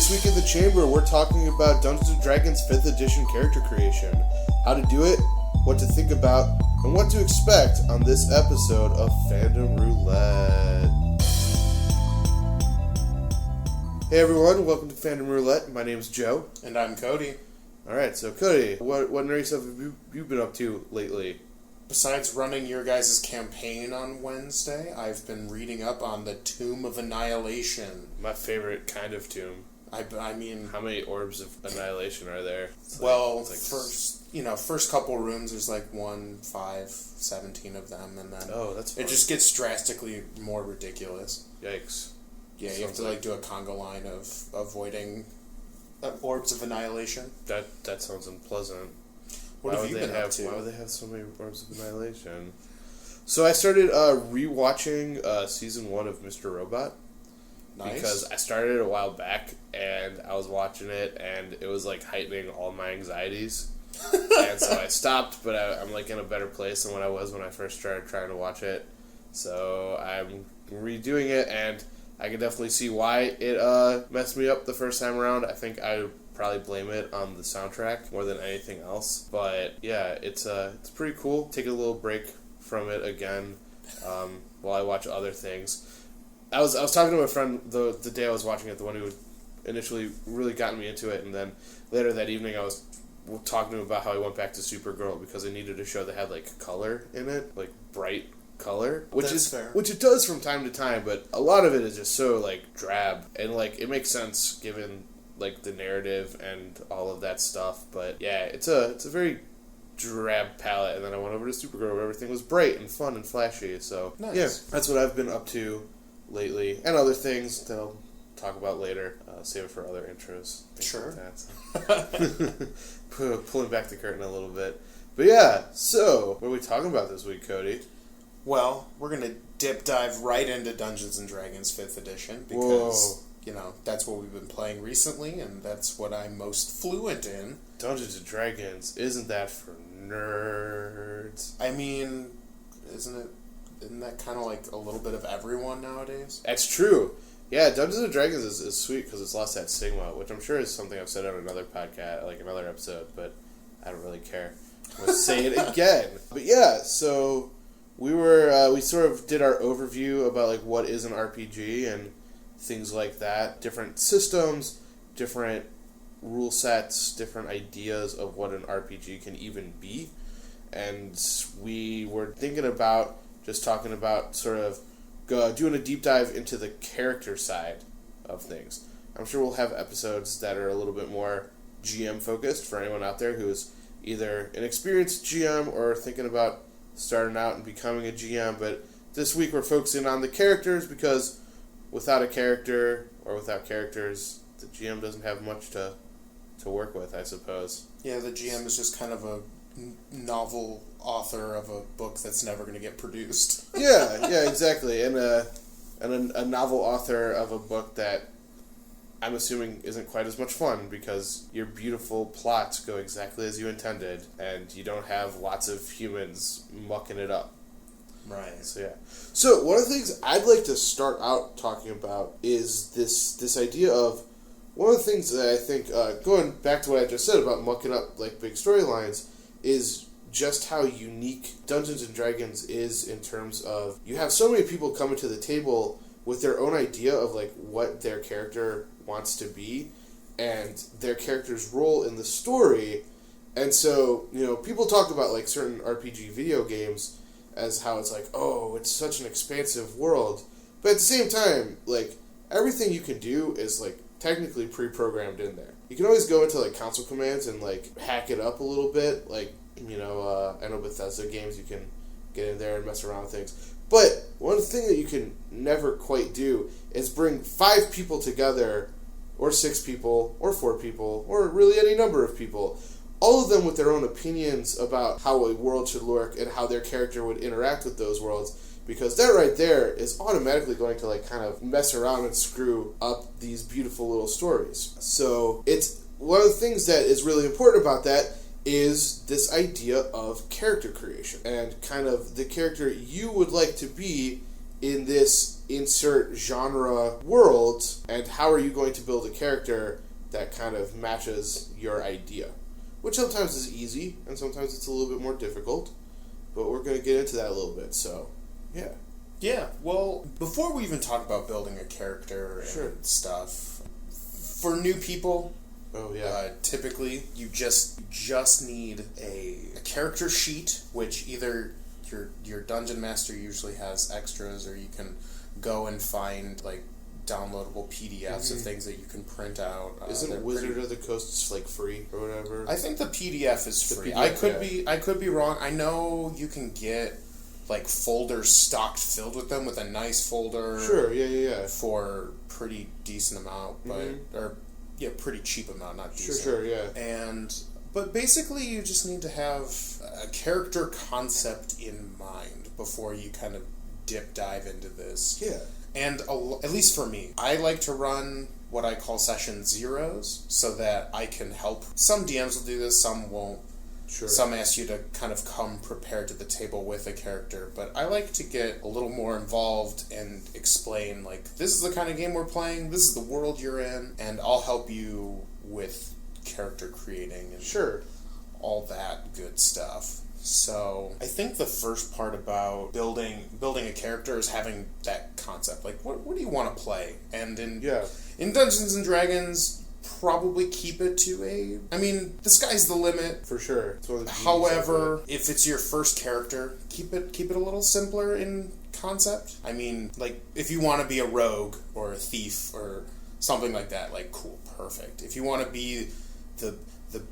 This week in the Chamber, we're talking about Dungeons & Dragons 5th edition character creation, how to do it, what to think about, and what to expect on this episode of Fandom Roulette. Hey everyone, welcome to Fandom Roulette. My name's Joe. And I'm Cody. Alright, so Cody, what nerdy stuff have you been up to lately? Besides running your guys' campaign on Wednesday, I've been reading up on the Tomb of Annihilation. My favorite kind of tomb. I mean... How many orbs of annihilation are there? First couple rooms, there's like 1, 5, 17 of them, and then that's fun. It just gets drastically more ridiculous. Yikes. Yeah, you have to do a conga line of avoiding orbs of annihilation. That sounds unpleasant. What have you been up to? Why would they have so many orbs of annihilation? So I started rewatching season 1 of Mr. Robot. Nice. Because I started it a while back, and I was watching it, and it was like heightening all my anxieties. And so I stopped, but I'm like in a better place than what I was when I first started trying to watch it. So I'm redoing it, and I can definitely see why it messed me up the first time around. I think I would probably blame it on the soundtrack more than anything else. But yeah, it's pretty cool. Take a little break from it again while I watch other things. I was talking to my friend the day I was watching it, the one who initially really got me into it, and then later that evening I was talking to him about how he went back to Supergirl because they needed a show that had like color in it, like bright color, which it does from time to time, but a lot of it is just so like drab, and like it makes sense given like the narrative and all of that stuff. But yeah, it's a very drab palette, and then I went over to Supergirl where everything was bright and fun and flashy. So nice. Yeah, that's what I've been up to lately, and other things that I'll talk about later. Save it for other intros. Sure. Like that. Pulling back the curtain a little bit. But yeah, so what are we talking about this week, Cody? Well, we're going to dive right into Dungeons & Dragons 5th edition because, that's what we've been playing recently, and that's what I'm most fluent in. Dungeons & Dragons, isn't that for nerds? I mean, isn't that kind of like a little bit of everyone nowadays? That's true. Yeah, Dungeons & Dragons is sweet because it's lost that stigma, which I'm sure is something I've said on another podcast, like another episode, but I don't really care. I'm going to say it again. But yeah, so we sort of did our overview about like what is an RPG and things like that. Different systems, different rule sets, different ideas of what an RPG can even be. And we were thinking about just talking about sort of doing a deep dive into the character side of things. I'm sure we'll have episodes that are a little bit more GM focused for anyone out there who is either an experienced GM or thinking about starting out and becoming a GM. But this week we're focusing on the characters because without a character or without characters, the GM doesn't have much to work with, I suppose. Yeah, the GM is just kind of a novel author of a book that's never going to get produced. yeah, exactly. And a novel author of a book that I'm assuming isn't quite as much fun because your beautiful plots go exactly as you intended and you don't have lots of humans mucking it up. Right. So yeah. So one of the things I'd like to start out talking about is this idea of one of the things that I think, going back to what I just said about mucking up like big storylines, is just how unique Dungeons & Dragons is in terms of you have so many people coming to the table with their own idea of like what their character wants to be and their character's role in the story. And so, people talk about like certain RPG video games as how it's like, oh, it's such an expansive world. But at the same time, like everything you can do is like technically pre-programmed in there. You can always go into like console commands and like hack it up a little bit. Like, I know Bethesda games, you can get in there and mess around with things. But one thing that you can never quite do is bring 5 people together, or 6 people, or 4 people, or really any number of people, all of them with their own opinions about how a world should work and how their character would interact with those worlds, because that right there is automatically going to like kind of mess around and screw up these beautiful little stories. So it's one of the things that is really important about that is this idea of character creation and kind of the character you would like to be in this insert genre world, and how are you going to build a character that kind of matches your idea? Which sometimes is easy, and sometimes it's a little bit more difficult, but we're going to get into that a little bit, so, yeah. Yeah, well, before we even talk about building a character and Sure. stuff, for new people, Oh, yeah. typically you just need a character sheet, which either your dungeon master usually has extras, or you can go and find, like, downloadable PDFs of things that you can print out. Isn't Wizard of the Coast like free or whatever? I think the PDF is free. PDF, I could be wrong. I know you can get like folders stocked filled with them, with a nice folder. Sure, yeah. For pretty decent amount, but or pretty cheap amount, not decent. Sure, yeah. But basically, you just need to have a character concept in mind before you kind of dive into this. Yeah. And at least for me, I like to run what I call session zeros so that I can help. Some DMs will do this, some won't. Sure. Some ask you to kind of come prepared to the table with a character, but I like to get a little more involved and explain, like, this is the kind of game we're playing, this is the world you're in, and I'll help you with character creating and Sure. all that good stuff. So I think the first part about building a character is having that concept. Like, what do you want to play? And in Dungeons and Dragons, probably keep it to the sky's the limit. For sure. However, if it's your first character, keep it a little simpler in concept. I mean, like, if you want to be a rogue or a thief or something like that, like, cool, perfect. If you want to be the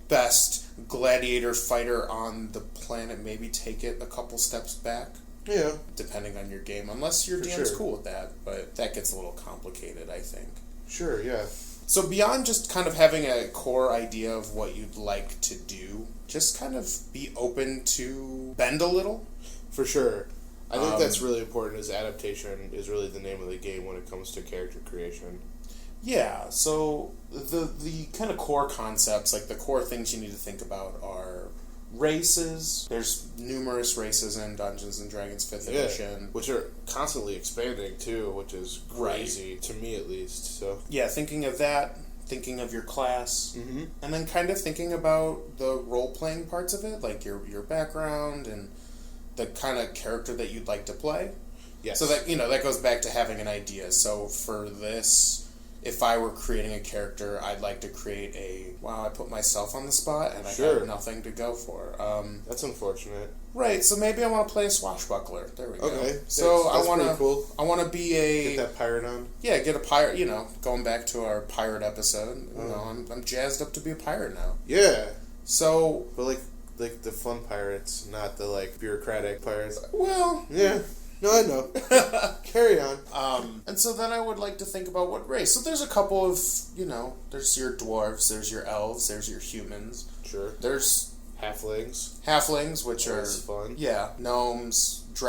best gladiator fighter on the planet, maybe take it a couple steps back. Yeah. Depending on your game, unless your DM's cool with that, but that gets a little complicated, I think. Sure, yeah. So beyond just kind of having a core idea of what you'd like to do, just kind of be open to bend a little. For sure. I think that's really important, is adaptation is really the name of the game when it comes to character creation. Yeah, so the kind of core concepts, like the core things you need to think about are races. There's numerous races in Dungeons and Dragons 5th edition. Which are constantly expanding too, which is crazy, to me at least. So yeah, thinking of that, thinking of your class, and then kind of thinking about the role-playing parts of it, like your background and the kind of character that you'd like to play. Yes. So that, that goes back to having an idea. So for this, if I were creating a character, I'd like to create I put myself on the spot and I have nothing to go for. That's unfortunate. Right, so maybe I want to play a swashbuckler. There we go. Okay. So that's pretty cool. I want to be a... Get that pirate on? Yeah, get a pirate, going back to our pirate episode. I'm jazzed up to be a pirate now. Yeah. So... But like the fun pirates, not the like bureaucratic pirates. Well... Yeah. No, I know. Carry on. And so then I would like to think about what race. So there's a couple of, there's your dwarves, there's your elves, there's your humans. Sure. There's halflings, which are fun. Yeah, gnomes, not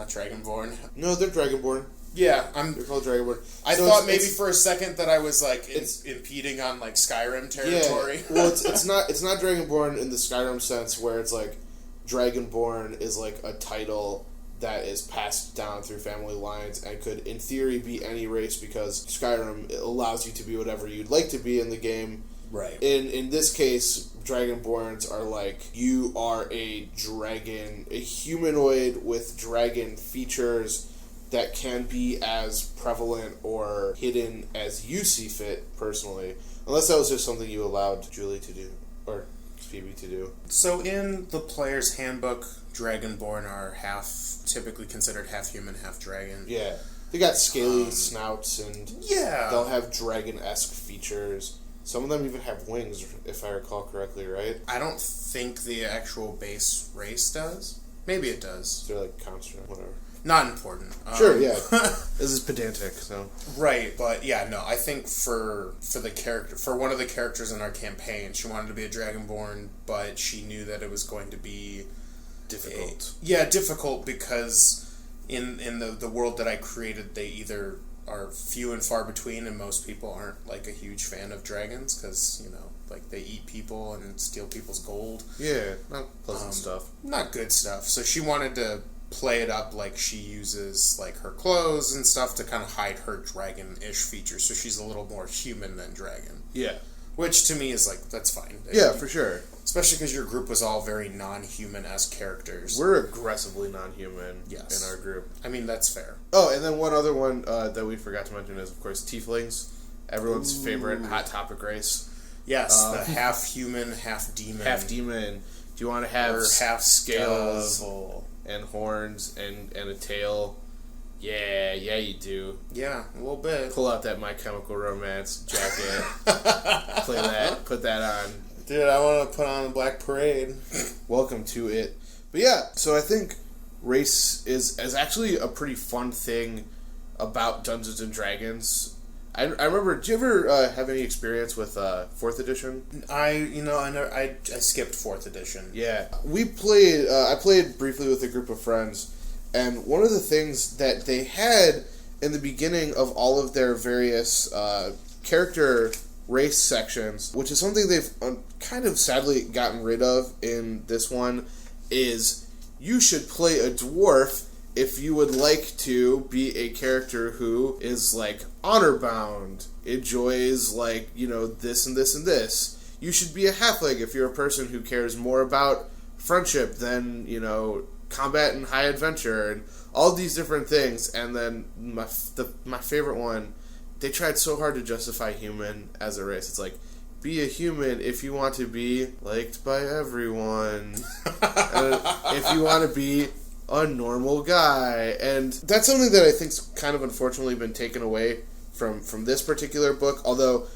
dragonborn. No, they're dragonborn. Yeah, they're called dragonborn. I thought maybe for a second that I was like impeding on like Skyrim territory. Yeah. Well, it's not dragonborn in the Skyrim sense where it's like dragonborn is like a title that is passed down through family lines and could, in theory, be any race because Skyrim allows you to be whatever you'd like to be in the game. Right. In this case, Dragonborns are like, you are a dragon, a humanoid with dragon features that can be as prevalent or hidden as you see fit, personally. Unless that was just something you allowed Julie to do, or Phoebe to do. So in the player's handbook, Dragonborn are typically considered half human, half dragon. Yeah. They got scaly snouts and they'll have dragon-esque features. Some of them even have wings, if I recall correctly, right? I don't think the actual base race does. Maybe it does. They're like constant, whatever. Not important. Sure, yeah. This is pedantic, so. Right, but yeah, no, I think for one of the characters in our campaign, she wanted to be a Dragonborn, but she knew that it was going to be difficult. Difficult because in the world that I created, they either are few and far between, and most people aren't like a huge fan of dragons because, like they eat people and steal people's gold. Yeah, not pleasant stuff. Not good stuff. So she wanted to play it up like she uses like her clothes and stuff to kind of hide her dragon-ish features, so she's a little more human than dragon. Yeah. Which to me is like, that's fine. Yeah, for sure. Especially because your group was all very non-human-esque characters. We're aggressively non-human yes. in our group. I mean, that's fair. Oh, and then one other one that we forgot to mention is, of course, tieflings. Everyone's favorite Hot Topic race. Yes, the half-human, half-demon. Half-demon. Do you want to have half scales and horns and a tail? Yeah, you do. Yeah, a little bit. Pull out that My Chemical Romance jacket. Play that. Put that on. Dude, I want to put on a Black Parade. Welcome to it. But yeah, so I think race is actually a pretty fun thing about Dungeons and Dragons. I remember. Did you ever have any experience with 4th edition? I skipped 4th edition. Yeah, we played. I played briefly with a group of friends, and one of the things that they had in the beginning of all of their various character race sections, which is something they've kind of sadly gotten rid of in this one, is you should play a dwarf if you would like to be a character who is, like, honor-bound, enjoys, like, this and this and this. You should be a halfling if you're a person who cares more about friendship than, combat and high adventure, and all these different things. And then my favorite one, they tried so hard to justify human as a race. It's like, be a human if you want to be liked by everyone. If you want to be a normal guy. And that's something that I think's kind of unfortunately been taken away from this particular book, although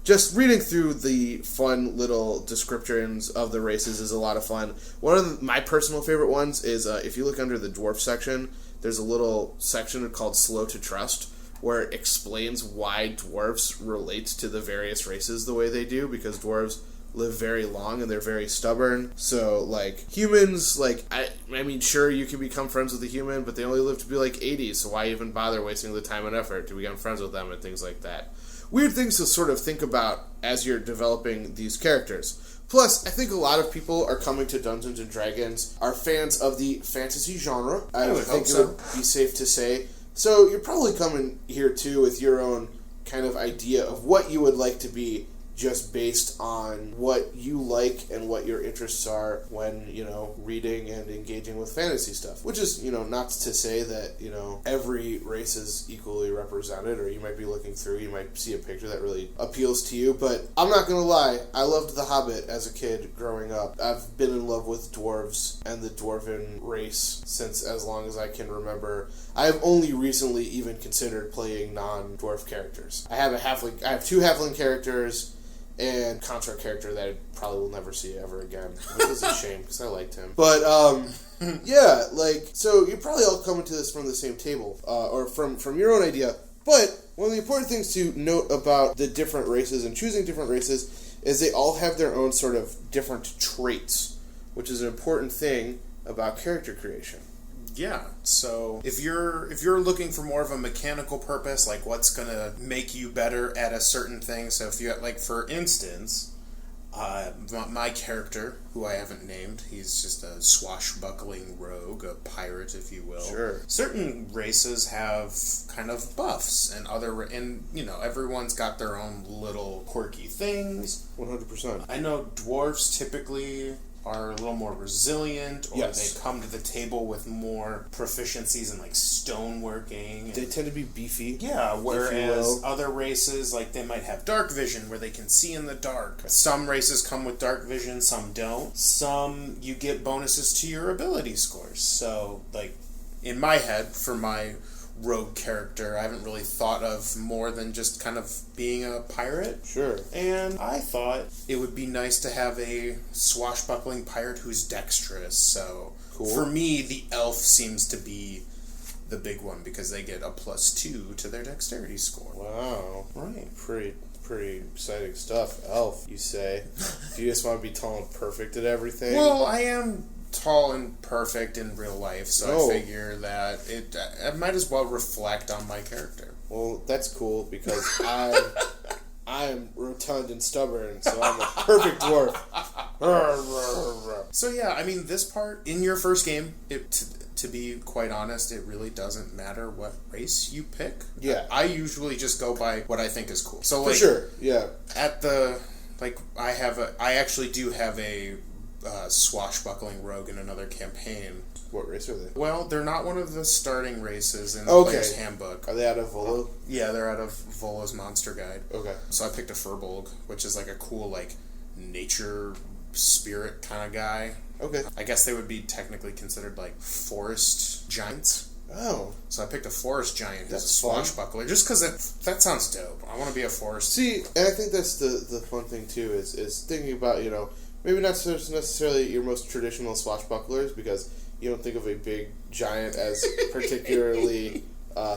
just reading through the fun little descriptions of the races is a lot of fun. One of my personal favorite ones is, if you look under the dwarf section, there's a little section called Slow to Trust, where it explains why dwarves relate to the various races the way they do, because dwarves live very long and they're very stubborn. So, like, humans, like, I mean, sure, you can become friends with a human, but they only live to be like 80, so why even bother wasting the time and effort to become friends with them and things like that. Weird things to sort of think about as you're developing these characters. Plus, I think a lot of people are coming to Dungeons & Dragons are fans of the fantasy genre. I would think it would be safe to say. So you're probably coming here, too, with your own kind of idea of what you would like to be, just based on what you like and what your interests are when, reading and engaging with fantasy stuff. Which is, not to say that, every race is equally represented, or you might be looking through, you might see a picture that really appeals to you, but I'm not gonna lie, I loved The Hobbit as a kid growing up. I've been in love with dwarves and the dwarven race since as long as I can remember. I have only recently even considered playing non-dwarf characters. I have two halfling characters, and construct character that I probably will never see ever again, which is a shame because I liked him. But yeah, like, so you're probably all coming to this from the same table, or from your own idea. But one of the important things to note about the different races and choosing different races is they all have their own sort of different traits, which is an important thing about character creation. Yeah, so if you're looking for more of a mechanical purpose, like what's gonna make you better at a certain thing, so if you, like, for instance, my character, who I haven't named, he's just a swashbuckling rogue, a pirate, if you will. Sure. Certain races have kind of buffs, and everyone's got their own little quirky things. 100%. I know dwarves typically are a little more resilient, or yes, they come to the table with more proficiencies in, like, stoneworking. They tend to be beefy. Yeah, whereas other races, like, they might have dark vision, where they can see in the dark. Some races come with dark vision, some don't. Some, you get bonuses to your ability scores. So, like, in my head, for my rogue character, I haven't really thought of more than just kind of being a pirate. Sure. And I thought it would be nice to have a swashbuckling pirate who's dexterous. So cool. For me, the elf seems to be the big one because they get a +2 to their dexterity score. Wow. Right. Pretty exciting stuff. Elf, you say. Do you just want to be tall and perfect at everything? Well, I am tall and perfect in real life, so I figure that it might as well reflect on my character. Well, that's cool because I'm rotund and stubborn, so I'm a perfect dwarf. So yeah, I mean, this part in your first game, to be quite honest, it really doesn't matter what race you pick. Yeah. I usually just go by what I think is cool. So, like, for sure, yeah. At the, like, I actually do have a swashbuckling rogue in another campaign. What race are they? Well, they're not one of the starting races in the Okay. player's handbook. Are they out of Volo? Yeah, they're out of Volo's Monster Guide. Okay. So I picked a Furbolg, which is like a cool, like, nature spirit kind of guy. Okay. I guess they would be technically considered, like, forest giants. Oh. So I picked a forest giant who's a That's fun. swashbuckler, just because that sounds dope. I want to be a forest. See, and I think that's the fun thing, too, is thinking about, you know, maybe not necessarily your most traditional swashbucklers, because you don't think of a big giant as particularly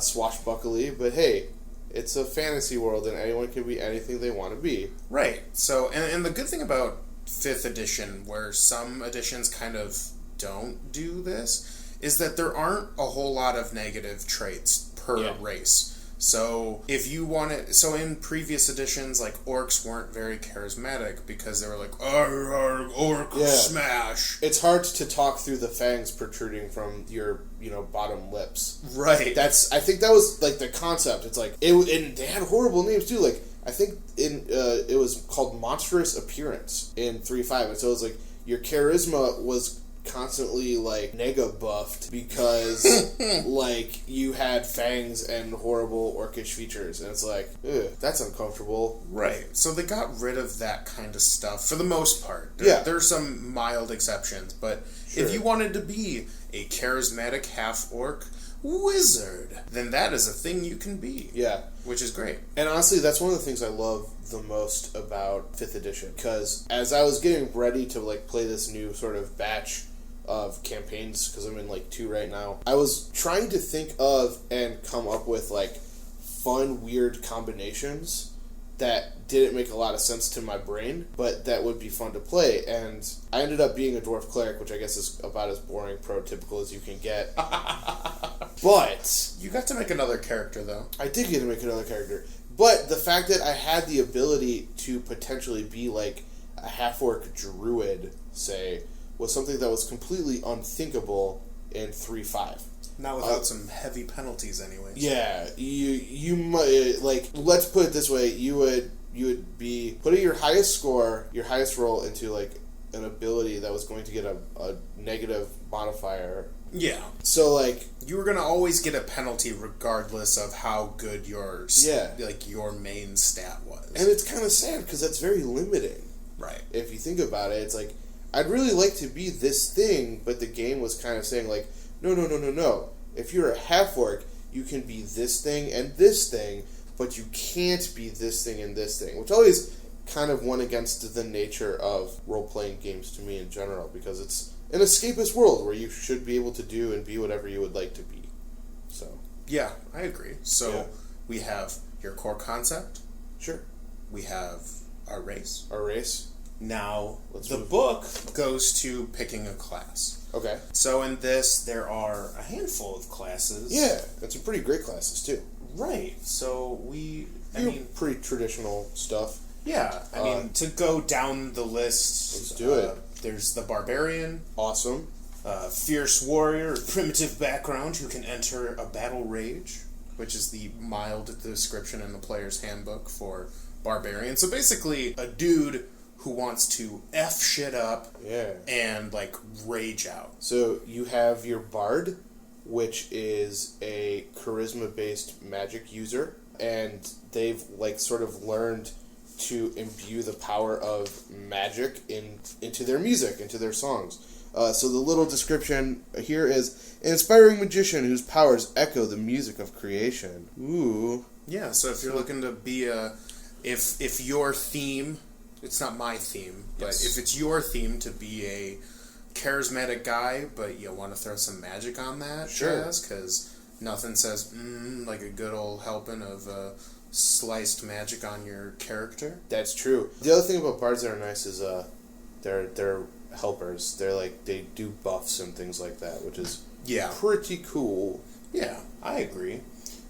swashbuckly, but hey, it's a fantasy world and anyone can be anything they want to be. Right. So, and the good thing about 5th edition, where some editions kind of don't do this, is that there aren't a whole lot of negative traits per race. So if you want it, so in previous editions, like, orcs weren't very charismatic because they were like, orc smash. It's hard to talk through the fangs protruding from your, you know, bottom lips. Right. I think that was like the concept. It's like and they had horrible names too. Like I think it was called Monstrous Appearance in 3.5, and so it was like your charisma was constantly like nega buffed because like you had fangs and horrible orcish features, and it's like, ugh, that's uncomfortable. Right. So they got rid of that kind of stuff for the most part. There's some mild exceptions, but if you wanted to be a charismatic half orc wizard, then that is a thing you can be. Yeah. Which is great. And honestly, that's one of the things I love the most about 5th edition, because as I was getting ready to like play this new sort of batch of campaigns, because I'm in like 2 right now, I was trying to think of and come up with like fun, weird combinations that didn't make a lot of sense to my brain, but that would be fun to play. And I ended up being a dwarf cleric, which I guess is about as boring prototypical as you can get. But you got to make another character, though. I did get to make another character. But the fact that I had the ability to potentially be like a half-orc druid, say, was something that was completely unthinkable in 3.5. Not without some heavy penalties, anyways. Yeah, you might, like, let's put it this way: you would be putting your highest score, your highest roll into like an ability that was going to get a negative modifier. Yeah. So like you were gonna always get a penalty regardless of how good your your main stat was. And it's kind of sad because that's very limiting. Right. If you think about it, it's like, I'd really like to be this thing, but the game was kind of saying like, no. If you're a half-orc, you can be this thing and this thing, but you can't be this thing and this thing, which always kind of went against the nature of role-playing games to me in general, because it's an escapist world where you should be able to do and be whatever you would like to be. So yeah, I agree. So we have your core concept. Sure. We have our race. Now, the book goes to picking a class. Okay. So in this, there are a handful of classes. Yeah, and some pretty great classes, too. Right. So I mean, pretty traditional stuff. Yeah. I mean, to go down the list... Let's do it. There's the Barbarian. Awesome. Fierce Warrior, primitive background who can enter a battle rage, which is the mild description in the player's handbook for Barbarian. So basically, a dude who wants to F shit up and, like, rage out. So you have your Bard, which is a charisma-based magic user, and they've, like, sort of learned to imbue the power of magic into their music, into their songs. So the little description here is, an inspiring magician whose powers echo the music of creation. Ooh. Yeah, so if you're looking to be if your theme... It's not my theme, but if it's your theme to be a charismatic guy, but you want to throw some magic on that, because nothing says, like a good old helping of sliced magic on your character. That's true. The other thing about bards that are nice is they're helpers. They're like, they do buffs and things like that, which is pretty cool. Yeah, I agree.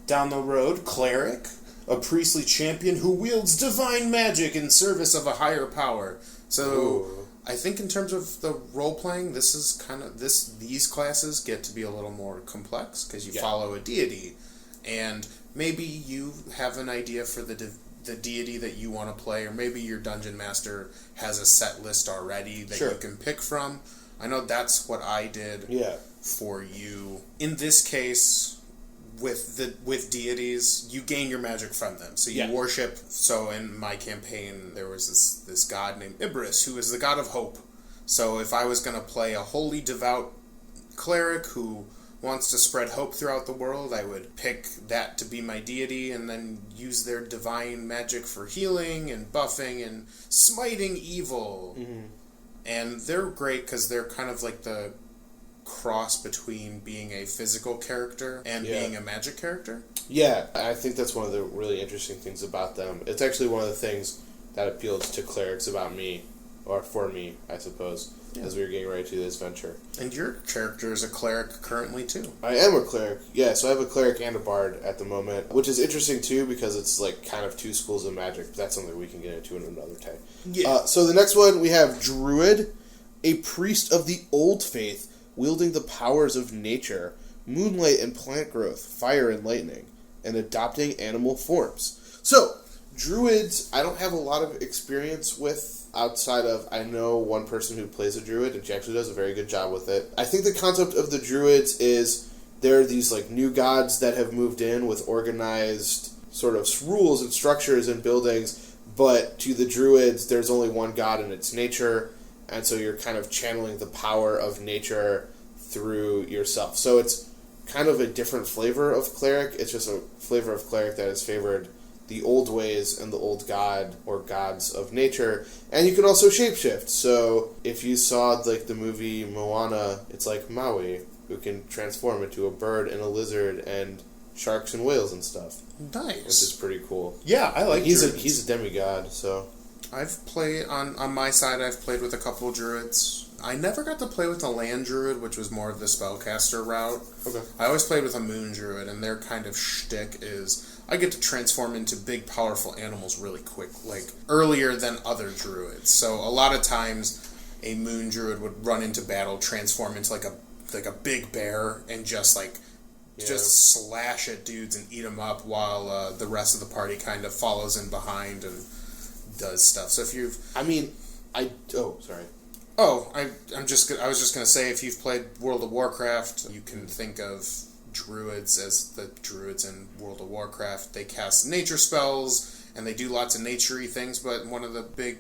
Down the road, cleric. A priestly champion who wields divine magic in service of a higher power. So, I think in terms of the role-playing, this is kind of... These classes get to be a little more complex, because you follow a deity, and maybe you have an idea for the deity that you want to play, or maybe your dungeon master has a set list already that you can pick from. I know that's what I did for you. In this case... With deities, you gain your magic from them. So you worship. So in my campaign, there was this god named Ibris, who is the god of hope. So if I was going to play a holy, devout cleric who wants to spread hope throughout the world, I would pick that to be my deity, and then use their divine magic for healing and buffing and smiting evil. Mm-hmm. And they're great because they're kind of like the cross between being a physical character and being a magic character. Yeah, I think that's one of the really interesting things about them. It's actually one of the things that appeals to clerics about me, or for me, I suppose, as we were getting ready to do this venture. And your character is a cleric currently, too. I am a cleric, so I have a cleric and a bard at the moment, which is interesting, too, because it's like kind of two schools of magic, but that's something we can get into in another time. Yeah. So the next one, we have Druid, a priest of the old faith, wielding the powers of nature, moonlight and plant growth, fire and lightning, and adopting animal forms. So, druids, I don't have a lot of experience with outside of, I know one person who plays a druid, and she actually does a very good job with it. I think the concept of the druids is there are these like new gods that have moved in with organized sort of rules and structures and buildings, but to the druids, there's only one god and it's nature. And so you're kind of channeling the power of nature through yourself. So it's kind of a different flavor of cleric. It's just a flavor of cleric that has favored the old ways and the old god or gods of nature. And you can also shapeshift. So if you saw like the movie Moana, it's like Maui, who can transform into a bird and a lizard and sharks and whales and stuff. Nice. Which is pretty cool. Yeah, I like he's a demigod, so... I've played, on my side, I've played with a couple of druids. I never got to play with a land druid, which was more of the spellcaster route. Okay. I always played with a moon druid, and their kind of shtick is I get to transform into big, powerful animals really quick, like earlier than other druids. So a lot of times, a moon druid would run into battle, transform into like a big bear, and just slash at dudes and eat them up, while the rest of the party kind of follows in behind and does stuff. So if you've... I was just going to say, if you've played World of Warcraft, you can think of druids as the druids in World of Warcraft. They cast nature spells, and they do lots of nature-y things, but one of the big,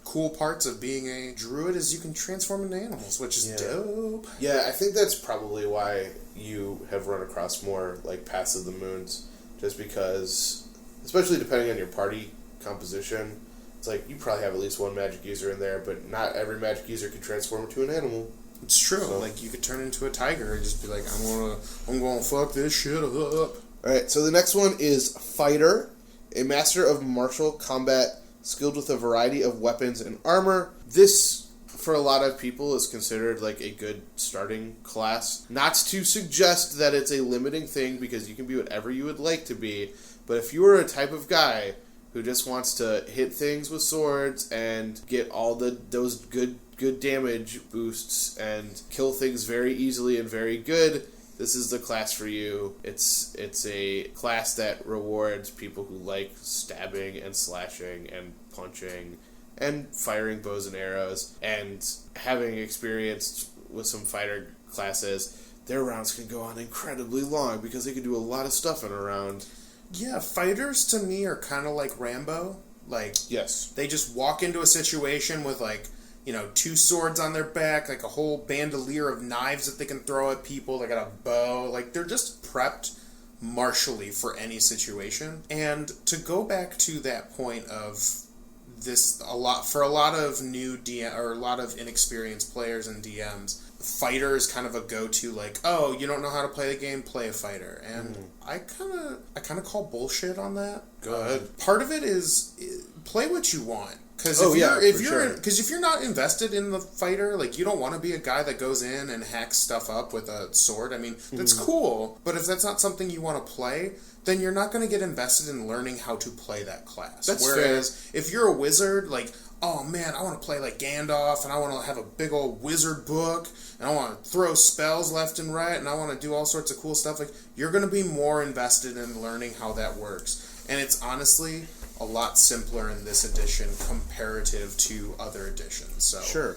cool parts of being a druid is you can transform into animals, which is dope. Yeah, I think that's probably why you have run across more, Paths of the Moons, just because, especially depending on your party composition, it's you probably have at least one magic user in there, but not every magic user can transform into an animal. It's true. So. You could turn into a tiger and just be like, I'm gonna fuck this shit up. Alright, so the next one is Fighter, a master of martial combat, skilled with a variety of weapons and armor. This, for a lot of people, is considered a good starting class. Not to suggest that it's a limiting thing, because you can be whatever you would like to be, but if you are a type of guy who just wants to hit things with swords and get all those good damage boosts and kill things very easily and very good, this is the class for you. It's a class that rewards people who like stabbing and slashing and punching and firing bows and arrows. And having experienced with some fighter classes, their rounds can go on incredibly long because they can do a lot of stuff in a round. Yeah, fighters to me are kind of like Rambo. Yes. They just walk into a situation with, two swords on their back, a whole bandolier of knives that they can throw at people. They got a bow. They're just prepped martially for any situation. And to go back to that point of this, a lot of new DM, or a lot of inexperienced players and DMs, fighter is kind of a go-to, you don't know how to play the game, play a fighter. And I kind of call bullshit on that. Go ahead. Part of it is play what you want. Because if you're not invested in the fighter, you don't want to be a guy that goes in and hacks stuff up with a sword. I mean, that's cool, but if that's not something you want to play, then you're not going to get invested in learning how to play that class. That's Whereas fair. If you're a wizard, oh man, I want to play like Gandalf, and I want to have a big old wizard book, and I want to throw spells left and right, and I want to do all sorts of cool stuff, like, you're going to be more invested in learning how that works. And it's honestly a lot simpler in this edition comparative to other editions. So Sure.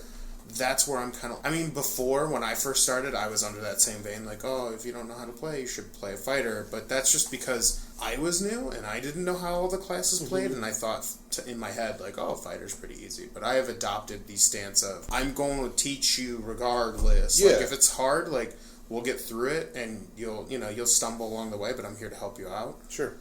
That's where I'm kind of... I mean, before, when I first started, I was under that same vein, like, oh, if you don't know how to play, you should play a fighter. But that's just because I was new, and I didn't know how all the classes played, and I thought in my head, like, oh, fighter's pretty easy. But I have adopted the stance of, I'm going to teach you regardless. Yeah. Like, if it's hard, like, we'll get through it, and you'll stumble along the way, but I'm here to help you out. Sure.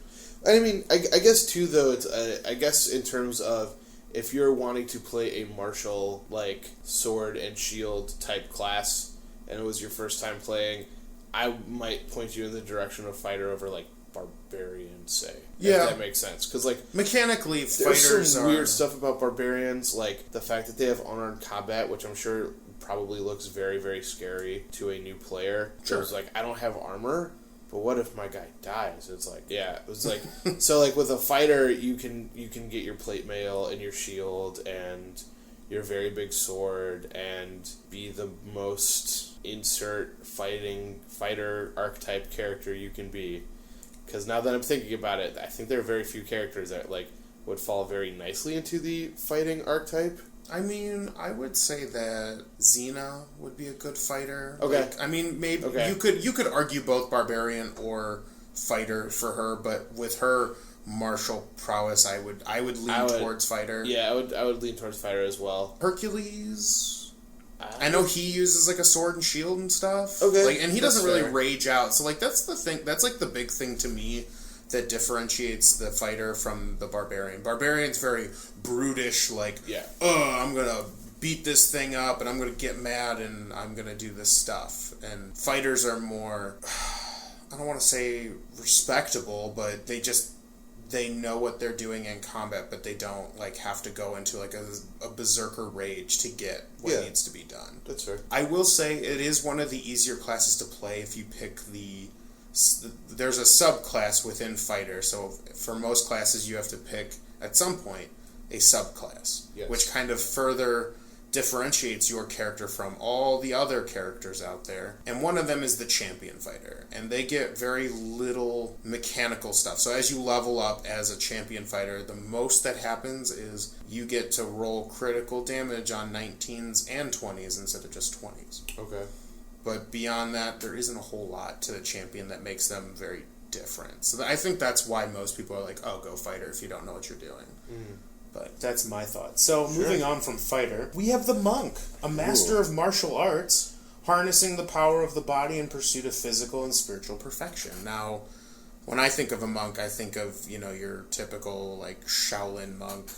I mean, I guess, too, though, it's, I guess in terms of, if you're wanting to play a martial, like, sword and shield type class, and it was your first time playing, I might point you in the direction of fighter over, like, barbarian, say. Yeah. If that makes sense. Because, like, mechanically, there's fighters some are... weird stuff about barbarians, like the fact that they have unarmed combat, which I'm sure probably looks very, very scary to a new player. Sure. It's like, I don't have armor, but what if my guy dies? It's like, yeah, it was like, so like with a fighter, you can get your plate mail and your shield and your very big sword and be the most fighter archetype character you can be. Because now that I'm thinking about it, I think there are very few characters that like would fall very nicely into the fighting archetype. I mean, I would say that Xena would be a good fighter. Okay. Like, I mean, maybe Okay. you could argue both barbarian or fighter for her, but with her martial prowess, I would lean towards fighter. Yeah, I would lean towards fighter as well. Hercules, I know he uses like a sword and shield and stuff. Okay, like, and he that's doesn't really fair. rage out. So like that's the thing. That's like the big thing to me that differentiates the fighter from the barbarian. Barbarian's very brutish, like, Yeah. I'm gonna beat this thing up and I'm gonna get mad and I'm gonna do this stuff. And fighters are more, I don't want to say respectable, but they know what they're doing in combat, but they don't like have to go into like a berserker rage to get what needs to be done. That's fair. I will say it is one of the easier classes to play if you pick there's a subclass within fighter, so for most classes you have to pick at some point a subclass, Yes. which kind of further differentiates your character from all the other characters out there. And one of them is the champion fighter, and they get very little mechanical stuff. So as you level up as a champion fighter, the most that happens is you get to roll critical damage on 19s and 20s instead of just 20s. Okay. But beyond that, there isn't a whole lot to the champion that makes them very different. So I think that's why most people are like, oh, go fighter if you don't know what you're doing. Mm. But that's my thought. So moving on from fighter, we have the monk, a master of martial arts, harnessing the power of the body in pursuit of physical and spiritual perfection. Now, when I think of a monk, I think of, your typical, like, Shaolin monk,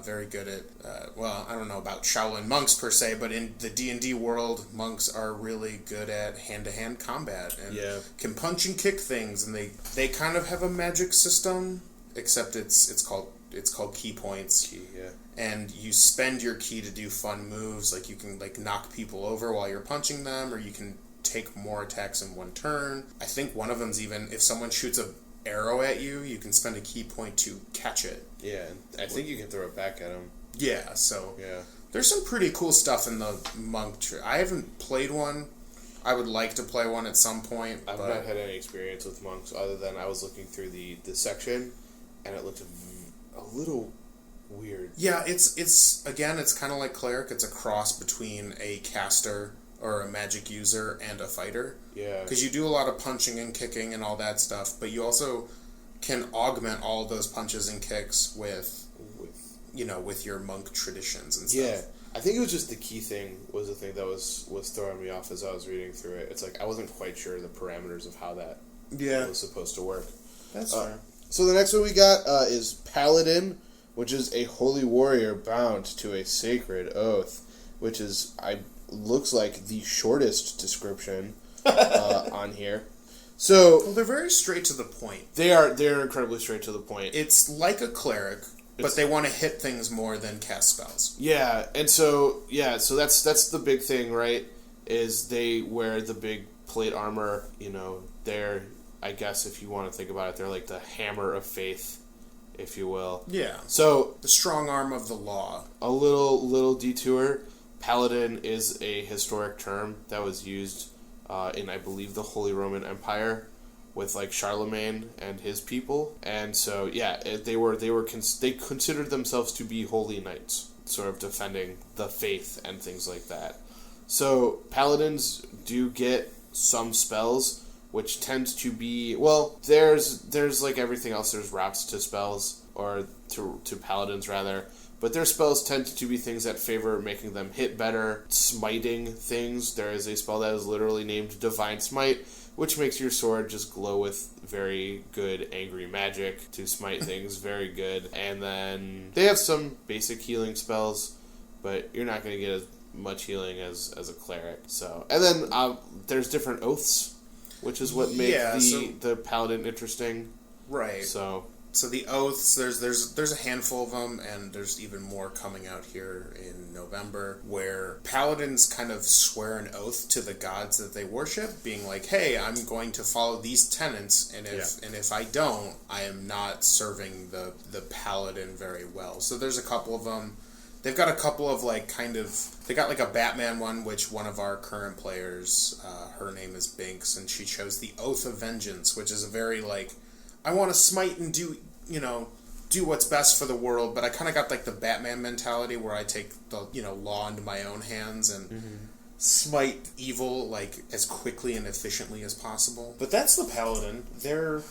very good at, I don't know about Shaolin monks per se, but in the D&D world, monks are really good at hand-to-hand combat and can punch and kick things, and they kind of have a magic system, except it's called key points. And you spend your key to do fun moves, like you can, like, knock people over while you're punching them, or you can take more attacks in one turn. I think one of them's even, if someone shoots an arrow at you, you can spend a key point to catch it. Yeah, I think you can throw it back at them. Yeah, so there's some pretty cool stuff in the monk tree. I haven't played one. I would like to play one at some point. I've not had any experience with monks other than I was looking through the section, and it looked a little weird. Yeah, it's kind of like cleric. It's a cross between a caster or a magic user and a fighter. Yeah. Because you do a lot of punching and kicking and all that stuff, but you also can augment all of those punches and kicks with your monk traditions and stuff. Yeah. I think it was just the key thing was the thing that was throwing me off as I was reading through it. It's like I wasn't quite sure the parameters of how that was supposed to work. That's fair. So the next one we got is Paladin, which is a holy warrior bound to a sacred oath, which is looks like the shortest description on here. So they're very straight to the point. They're incredibly straight to the point. It's like a cleric, but they want to hit things more than cast spells. Yeah, and so that's the big thing, right? Is they wear the big plate armor. They're, I guess if you want to think about it, they're like the hammer of faith if you will. Yeah. So the strong arm of the law. A little detour. Paladin is a historic term that was used in, I believe, the Holy Roman Empire with like Charlemagne and his people, and so they considered themselves to be holy knights, sort of defending the faith and things like that. So paladins do get some spells, which tend to be, well, there's like everything else. There's routes to spells, or to paladins rather. But their spells tend to be things that favor making them hit better, smiting things. There is a spell that is literally named Divine Smite, which makes your sword just glow with very good angry magic to smite things very good. And then they have some basic healing spells, but you're not going to get as much healing as a cleric. So, and then there's different oaths, which is what make the paladin interesting. Right. So the oaths, there's a handful of them, and there's even more coming out here in November, where paladins kind of swear an oath to the gods that they worship, being like, "Hey, I'm going to follow these tenets, and if I don't, I am not serving the paladin very well." So there's a couple of them. They've got a couple of they got like a Batman one, which one of our current players, her name is Binks, and she chose the Oath of Vengeance, which is a very I want to smite and do what's best for the world, but I kind of got like the Batman mentality where I take the law into my own hands and smite evil as quickly and efficiently as possible. But that's the paladin. They're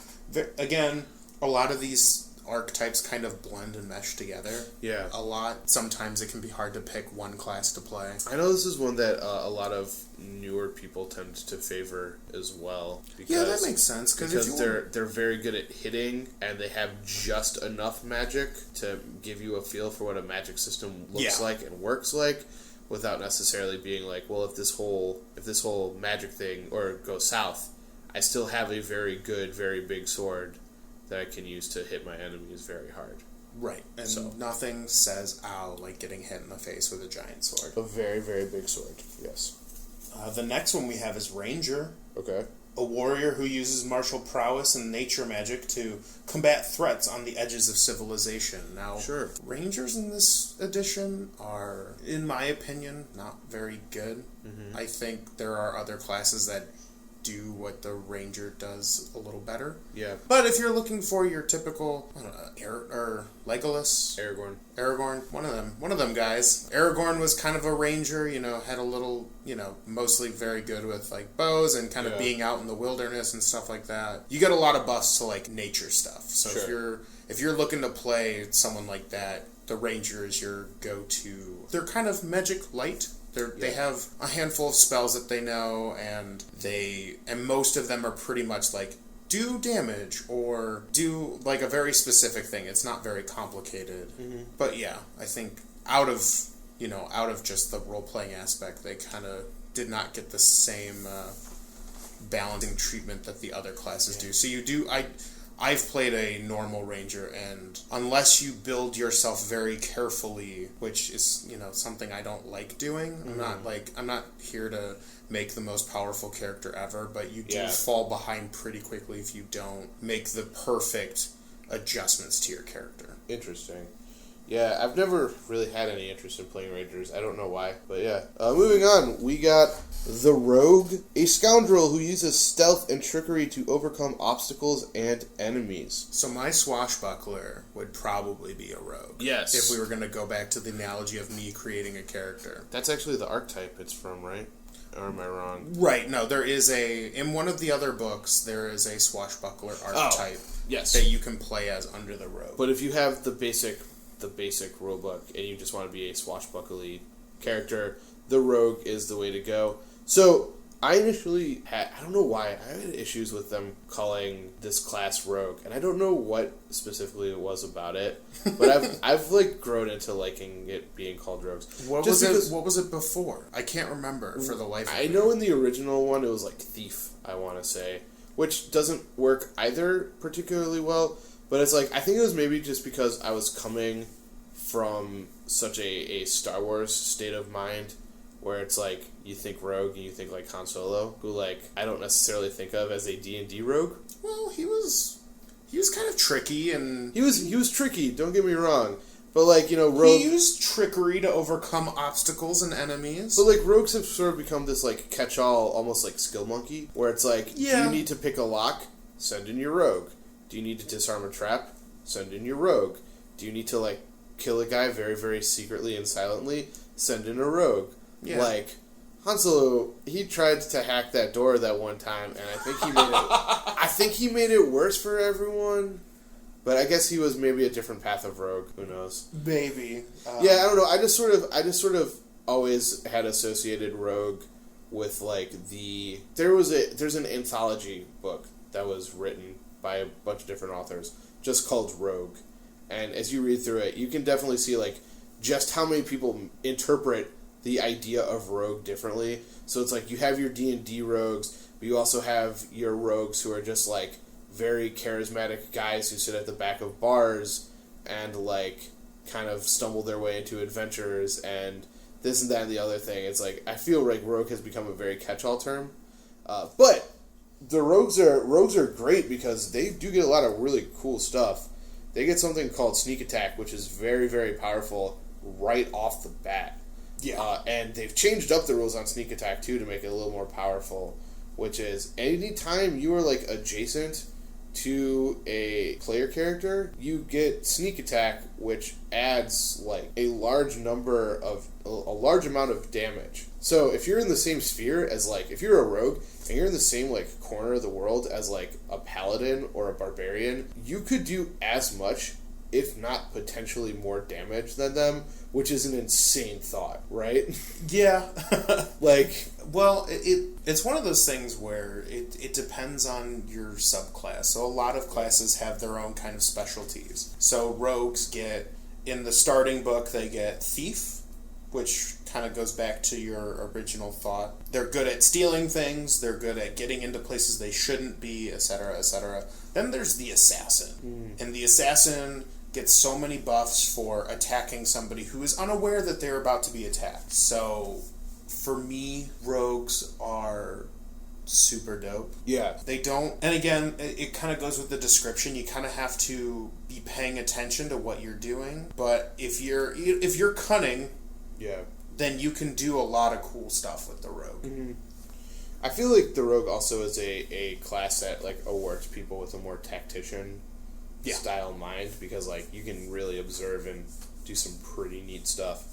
again, a lot of these archetypes kind of blend and mesh together. Yeah. A lot. Sometimes it can be hard to pick one class to play. I know this is one that a lot of newer people tend to favor as well. Because, that makes sense. Because they're very good at hitting, and they have just enough magic to give you a feel for what a magic system looks like and works like, without necessarily being like, well, if this whole magic thing goes south, I still have a very good, very big sword that I can use to hit my enemies very hard. Right. And nothing says ow like getting hit in the face with a giant sword. A very, very big sword, yes. The next one we have is Ranger. Okay. A warrior who uses martial prowess and nature magic to combat threats on the edges of civilization. Now, Rangers in this edition are, in my opinion, not very good. Mm-hmm. I think there are other classes that do what the Ranger does a little better. Yeah. But if you're looking for your typical, Legolas? Aragorn. One of them guys. Aragorn was kind of a Ranger, had a little, mostly very good with bows and kind of being out in the wilderness and stuff like that. You get a lot of buffs to nature stuff. So if you're looking to play someone like that, the Ranger is your go-to. They're kind of magic light. They have a handful of spells that they know, and most of them are pretty much do damage or do a very specific thing. It's not very complicated. Mm-hmm. But yeah, I think out of just the role-playing aspect, they kind of did not get the same balancing treatment that the other classes do. So I've played a normal Ranger, and unless you build yourself very carefully, which is, something I don't like doing. Mm-hmm. I'm not here to make the most powerful character ever, but you do fall behind pretty quickly if you don't make the perfect adjustments to your character. Interesting. Yeah, I've never really had any interest in playing Rangers. I don't know why, but yeah. Moving on, we got the Rogue, a scoundrel who uses stealth and trickery to overcome obstacles and enemies. So my swashbuckler would probably be a rogue. Yes. If we were going to go back to the analogy of me creating a character. That's actually the archetype it's from, right? Or am I wrong? Right, no, there is in one of the other books, there is a swashbuckler archetype that you can play as under the rogue. But if you have the basic rulebook and you just want to be a swashbuckly character, the rogue is the way to go. So I initially I don't know why, I had issues with them calling this class rogue, and I don't know what specifically it was about it, but I've grown into liking it being called rogues. What was it before? I can't remember for the life of me. I know in the original one it was thief, I want to say, which doesn't work either particularly well. But it's I think it was maybe just because I was coming from such a Star Wars state of mind, where it's you think rogue and you think Han Solo, who I don't necessarily think of as a D&D rogue. Well, he was He was kind of tricky, and he was tricky. Don't get me wrong, but like rogue. He used trickery to overcome obstacles and enemies. But like rogues have sort of become this like catch-all, almost like skill monkey, where it's like, do you need to pick a lock? Send in your rogue. Do you need to disarm a trap? Send in your rogue. Do you need to like kill a guy very, very secretly and silently? Send in a rogue. Yeah. Like Han Solo, he tried to hack that door that one time, and I think he made it. I think he made it worse for everyone. But I guess he was maybe a different path of rogue. Who knows? Maybe. Yeah, I don't know. I just sort of always had associated rogue with like there's an anthology book that was written by a bunch of different authors just called Rogue, and as you read through it, you can definitely see like just how many people interpret the idea of rogue differently. So it's like you have your D&D rogues, but you also have your rogues who are just like very charismatic guys who sit at the back of bars and like kind of stumble their way into adventures and this and that and the other thing. It's like I feel like rogue has become a very catch-all term, but the rogues are great because they do get a lot of really cool stuff. They get something called sneak attack, which is very, very powerful right off the bat. Yeah. And they've changed up the rules on sneak attack too to make it a little more powerful, which is anytime you are like adjacent to a player character, you get sneak attack, which adds like a large amount of damage. So if you're in the same sphere as like if you're a rogue and you're in the same like corner of the world as like a paladin or a barbarian, you could do as much, if not potentially more damage than them, which is an insane thought, right? Yeah. Like, well, it's one of those things where it depends on your subclass. So a lot of classes have their own kind of specialties. So rogues get, in the starting book, they get thief, which kind of goes back to your original thought. They're good at stealing things, they're good at getting into places they shouldn't be, etc., etc. Then there's the assassin. And the assassin gets so many buffs for attacking somebody who is unaware that they're about to be attacked. So, for me, rogues are super dope. Yeah. They don't... And again, it kind of goes with the description. You kind of have to be paying attention to what you're doing. But if you're cunning... Yeah. Then you can do a lot of cool stuff with the rogue. Mm-hmm. I feel like the rogue also is a class that like awards people with a more tactician style mind, because like you can really observe and do some pretty neat stuff.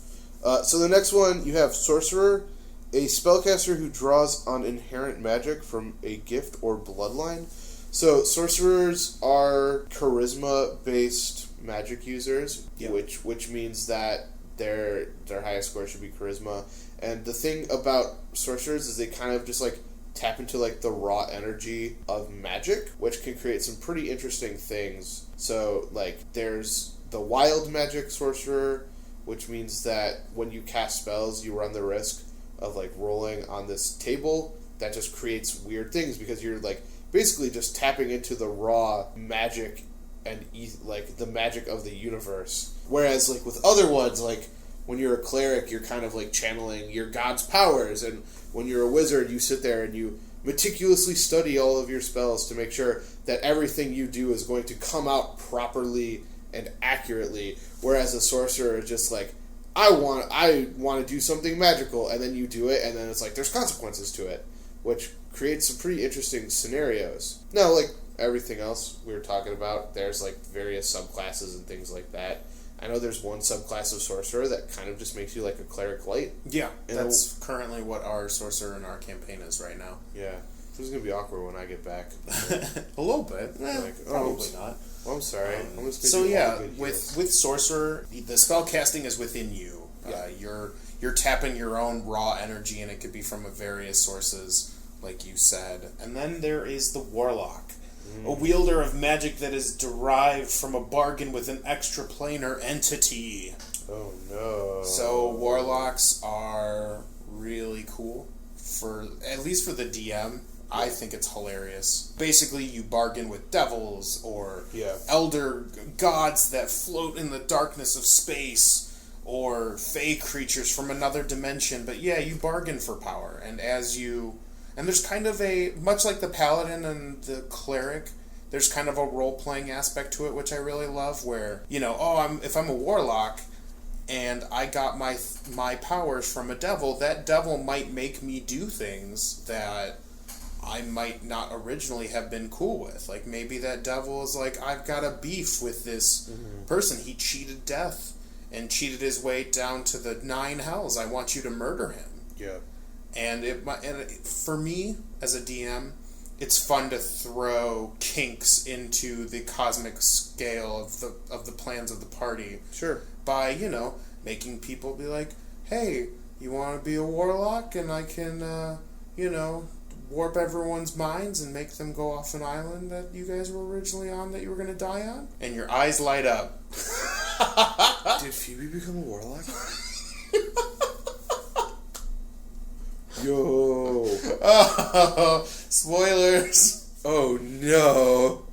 So the next one, you have sorcerer, a spellcaster who draws on inherent magic from a gift or bloodline. So sorcerers are charisma-based magic users, which means that their highest score should be charisma. And the thing about sorcerers is they kind of just like tap into like the raw energy of magic, which can create some pretty interesting things. So like there's the wild magic sorcerer, which means that when you cast spells, you run the risk of like rolling on this table that just creates weird things because you're like basically just tapping into the raw magic and like the magic of the universe. Whereas like with other ones, like when you're a cleric, you're kind of like channeling your god's powers, and when you're a wizard, you sit there and you meticulously study all of your spells to make sure that everything you do is going to come out properly and accurately. Whereas a sorcerer is just like, I want to do something magical, and then you do it, and then it's like there's consequences to it, which creates some pretty interesting scenarios. Now, like everything else we were talking about, there's like various subclasses and things like that. I know there's one subclass of sorcerer that kind of just makes you like a cleric light. Yeah, that's currently what our sorcerer in our campaign is right now. Yeah. This is going to be awkward when I get back. A little bit. Probably not. Well, I'm sorry. So yeah, with sorcerer, the spell casting is within you. Yeah. You're tapping your own raw energy, and it could be from various sources, like you said. And then there is the warlock. A wielder of magic that is derived from a bargain with an extraplanar entity. Oh no. So warlocks are really cool, at least for the DM. I think it's hilarious. Basically, you bargain with devils or elder gods that float in the darkness of space, or fey creatures from another dimension. But yeah, you bargain for power, and there's kind of much like the paladin and the cleric, there's kind of a role-playing aspect to it, which I really love, where, if I'm a warlock and I got my powers from a devil, that devil might make me do things that I might not originally have been cool with. Like, maybe that devil is like, I've got a beef with this person. He cheated death and cheated his way down to the 9 hells. I want you to murder him. Yeah. And for me, as a DM, it's fun to throw kinks into the cosmic scale of the plans of the party. Sure. By, making people be like, hey, you want to be a warlock? And I can, warp everyone's minds and make them go off an island that you guys were originally on that you were going to die on? And your eyes light up. Did Phoebe become a warlock? Yo. Oh, spoilers. Oh, no.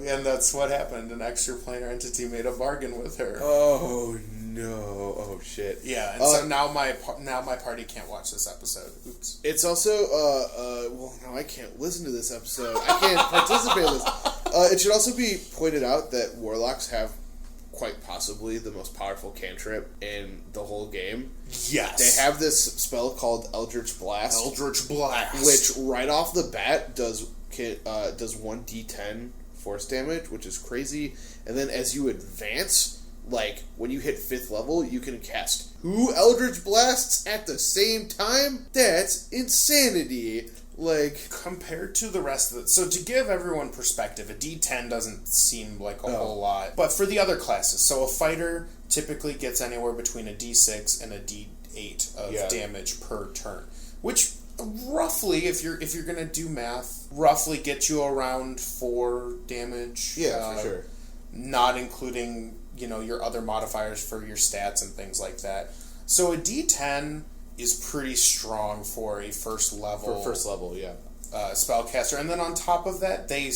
And that's what happened. An extraplanar entity made a bargain with her. Oh, no. Oh, shit. Yeah, and so now my party can't watch this episode. Oops. It's also, well, now I can't listen to this episode. I can't participate in this. It should also be pointed out that warlocks have quite possibly the most powerful cantrip in the whole game. Yes. They have this spell called Eldritch Blast. Eldritch Blast. Which, right off the bat, does 1d10 force damage, which is crazy. And then as you advance, like, when you hit 5th level, you can cast 2 Eldritch Blasts at the same time? That's insanity. Like, compared to the rest of it. So to give everyone perspective, a D10 doesn't seem like a whole lot. But for the other classes, so a fighter typically gets anywhere between a D6 and a D8 of damage per turn, which roughly, if you're going to do math, roughly gets you around 4 damage. Yeah, for sure. Not including, your other modifiers for your stats and things like that. So a D10 is pretty strong for a first level. For first level, yeah. Spellcaster, and then on top of that, they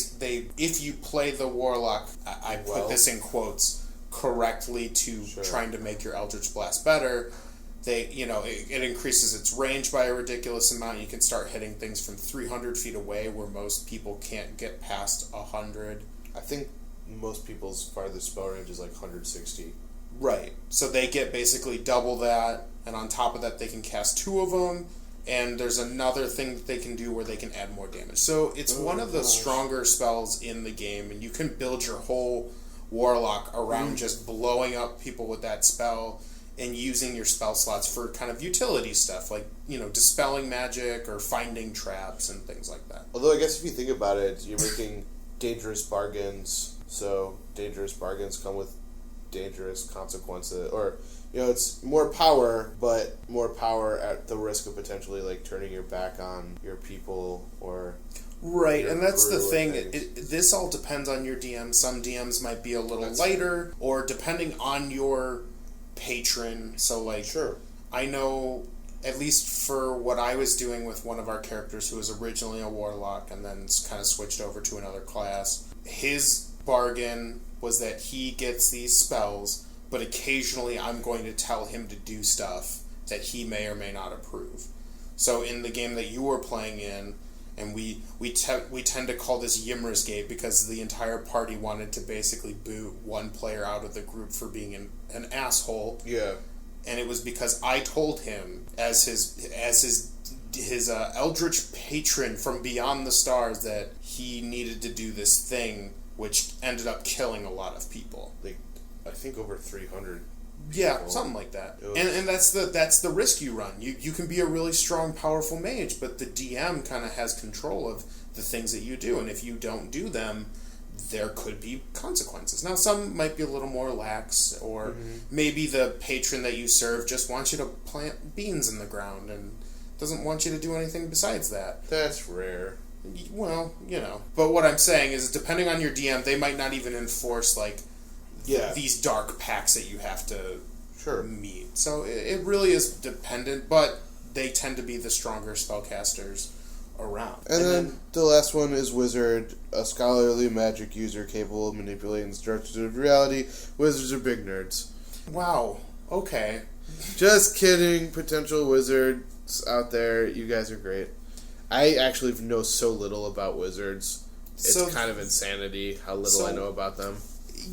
if you play the warlock, I put this in quotes, correctly to trying to make your Eldritch Blast better. It increases its range by a ridiculous amount. You can start hitting things from 300 feet away, where most people can't get past 100. I think most people's farthest spell range is like 160. Right. So they get basically double that, and on top of that, they can cast 2 of them, and there's another thing that they can do where they can add more damage. So it's one of the stronger spells in the game, and you can build your whole warlock around just blowing up people with that spell and using your spell slots for kind of utility stuff, like, dispelling magic or finding traps and things like that. Although I guess if you think about it, you're making dangerous bargains, so dangerous bargains come with dangerous consequences, or it's more power, but more power at the risk of potentially like turning your back on your people or right. And that's the thing. This all depends on your DM. Some DMs might be a little lighter, or depending on your patron. So like, I know, at least for what I was doing with one of our characters who was originally a warlock and then kind of switched over to another class, his bargain was that he gets these spells, but occasionally I'm going to tell him to do stuff that he may or may not approve. So in the game that you were playing in, and we tend to call this Ymra's Gate because the entire party wanted to basically boot one player out of the group for being an asshole. Yeah. And it was because I told him, as his eldritch patron from beyond the stars, that he needed to do this thing, which ended up killing a lot of people. Like, I think over 300. Yeah, something like that. And that's the risk you run. You can be a really strong, powerful mage, but the DM kind of has control of the things that you do, and if you don't do them, there could be consequences. Now, some might be a little more lax, or maybe the patron that you serve just wants you to plant beans in the ground and doesn't want you to do anything besides that. That's rare. Well, But what I'm saying is, depending on your DM, they might not even enforce, like, these dark pacts that you have to meet. So it really is dependent, but they tend to be the stronger spellcasters around. And then the last one is Wizard, a scholarly magic user capable of manipulating the structures of reality. Wizards are big nerds. Wow. Okay. Just kidding, potential wizards out there. You guys are great. I actually know so little about wizards. it's kind of insanity how little I know about them.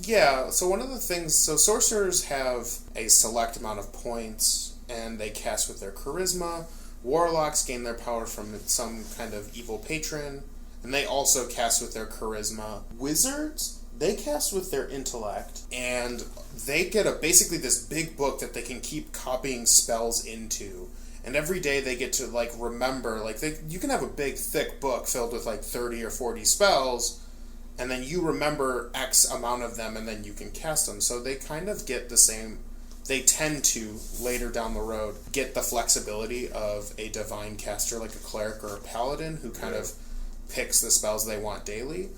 Yeah, so one of the things... So sorcerers have a select amount of points, and they cast with their charisma. Warlocks gain their power from some kind of evil patron, and they also cast with their charisma. Wizards, they cast with their intellect, and they get basically this big book that they can keep copying spells into. And every day they get to, like, remember, like, you can have a big, thick book filled with, like, 30 or 40 spells, and then you remember X amount of them, and then you can cast them. So they kind of get the same... They tend to, later down the road, get the flexibility of a divine caster, like a cleric or a paladin, who kind of picks the spells they want daily.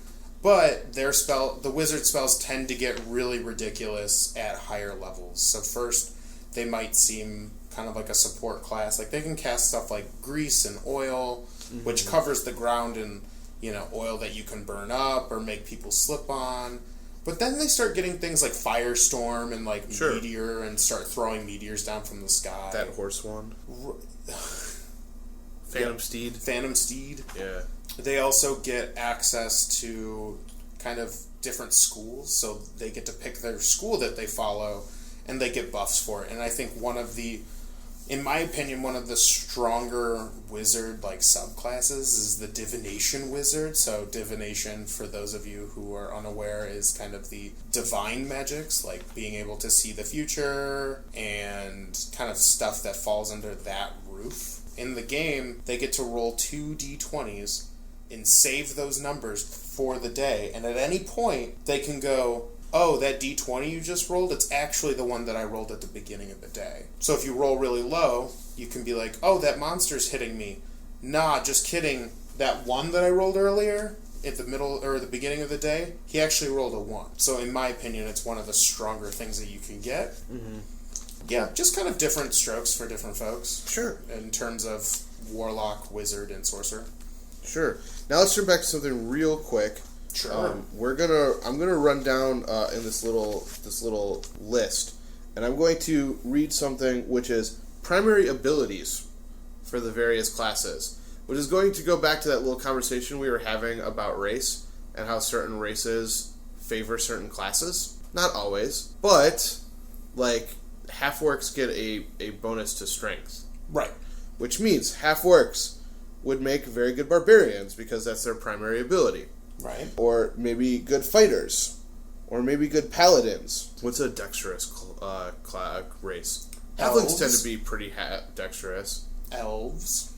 But the wizard spells tend to get really ridiculous at higher levels. So first, they might seem kind of like a support class. Like, they can cast stuff like grease and oil, which covers the ground in, oil that you can burn up or make people slip on. But then they start getting things like firestorm and, like, meteor, and start throwing meteors down from the sky. That horse one. Phantom Steed. Phantom Steed. Yeah. They also get access to kind of different schools, so they get to pick their school that they follow, and they get buffs for it. And I think in my opinion, one of the stronger wizard, like, subclasses is the divination wizard. So divination, for those of you who are unaware, is kind of the divine magics, like being able to see the future and kind of stuff that falls under that roof. In the game, they get to roll 2 d20s and save those numbers for the day. And at any point, they can go, oh, that d20 you just rolled, it's actually the one that I rolled at the beginning of the day. So if you roll really low, you can be like, oh, that monster's hitting me. Nah, just kidding. That one that I rolled earlier, at the middle or the beginning of the day, he actually rolled a 1. So in my opinion, it's one of the stronger things that you can get. Mm-hmm. Yeah, just kind of different strokes for different folks. Sure. In terms of warlock, wizard, and sorcerer. Sure. Now let's turn back to something real quick. Sure. I'm gonna run down in this little list, and I'm going to read something which is primary abilities for the various classes, which is going to go back to that little conversation we were having about race and how certain races favor certain classes. Not always, but like half-orcs get a bonus to strength. Right. Which means half-orcs would make very good barbarians because that's their primary ability. Right. Or maybe good fighters. Or maybe good paladins. What's a dexterous race? Halflings tend to be pretty dexterous. Elves.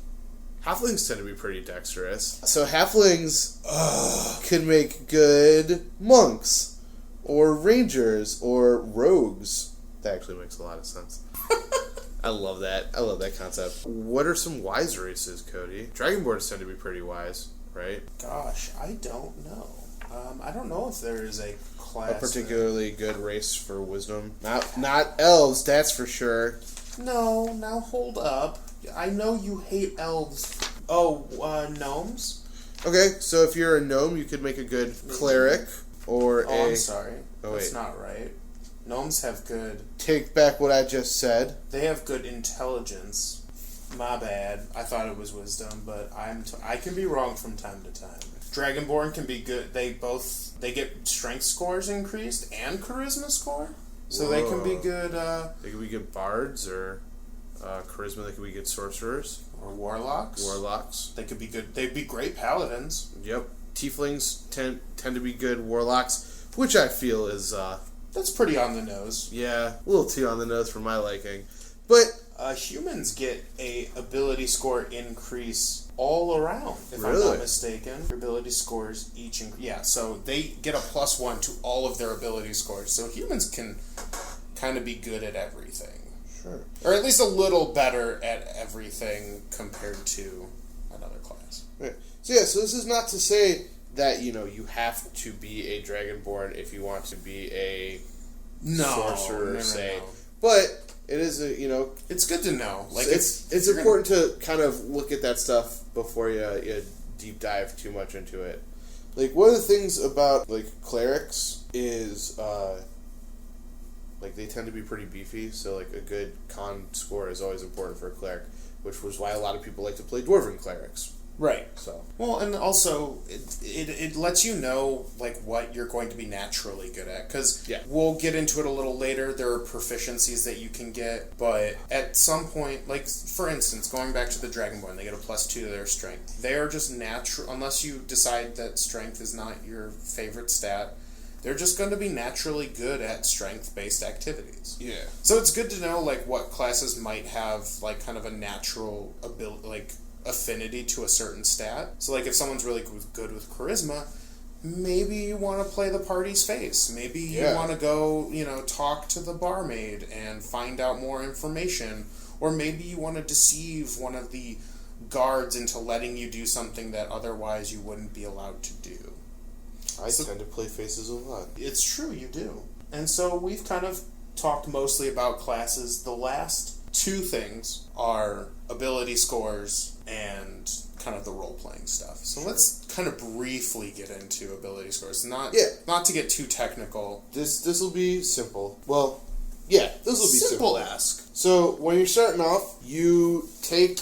Halflings tend to be pretty dexterous. So halflings could make good monks. Or rangers. Or rogues. That actually makes a lot of sense. I love that. I love that concept. What are some wise races, Cody? Dragonborns tend to be pretty wise, right? Gosh, I don't know. I don't know if there is a class. A particularly good race for wisdom. Not elves, that's for sure. No, now hold up. I know you hate elves. Oh, gnomes? Okay, so if you're a gnome, you could make a good cleric or I'm sorry. That's not right. Gnomes have good... Take back what I just said. They have good intelligence. My bad. I thought it was wisdom, but I can be wrong from time to time. Dragonborn can be good. They get strength scores increased and charisma score. So Whoa. They can be good... they can be good bards or charisma. They can be good sorcerers. Or warlocks. They could be good... They'd be great paladins. Yep. Tieflings tend to be good warlocks, which I feel is... That's pretty on the nose. Yeah, a little too on the nose for my liking. But humans get a ability score increase all around, if I'm not mistaken. Your ability scores each so they get a +1 to all of their ability scores. So humans can kind of be good at everything. Sure. Or at least a little better at everything compared to another class. Right. So this is not to say that, you have to be a Dragonborn if you want to be a sorcerer, say. But it is it's good to know. Like it's important to kind of look at that stuff before you deep dive too much into it. Like, one of the things about, like, clerics is, like, they tend to be pretty beefy, so, like, a good con score is always important for a cleric, which was why a lot of people like to play Dwarven clerics. Right. So. Well, and also, it lets you know, like, what you're going to be naturally good at. Because we'll get into it a little later. There are proficiencies that you can get. But at some point, like, for instance, going back to the Dragonborn, they get a +2 to their strength. They are just natural, unless you decide that strength is not your favorite stat. They're just going to be naturally good at strength-based activities. Yeah. So it's good to know, like, what classes might have, like, kind of a natural ability, like, affinity to a certain stat. So, like, if someone's really good with charisma, maybe you want to play the party's face. Maybe you want to go, talk to the barmaid and find out more information. Or maybe you want to deceive one of the guards into letting you do something that otherwise you wouldn't be allowed to do. I tend to play faces a lot. It's true, you do. And so we've kind of talked mostly about classes. The last two things are ability scores and kind of the role-playing stuff. So let's kind of briefly get into ability scores. Not to get too technical. This will be simple. Well, yeah, this will be simple. Ask. So when you're starting off, you take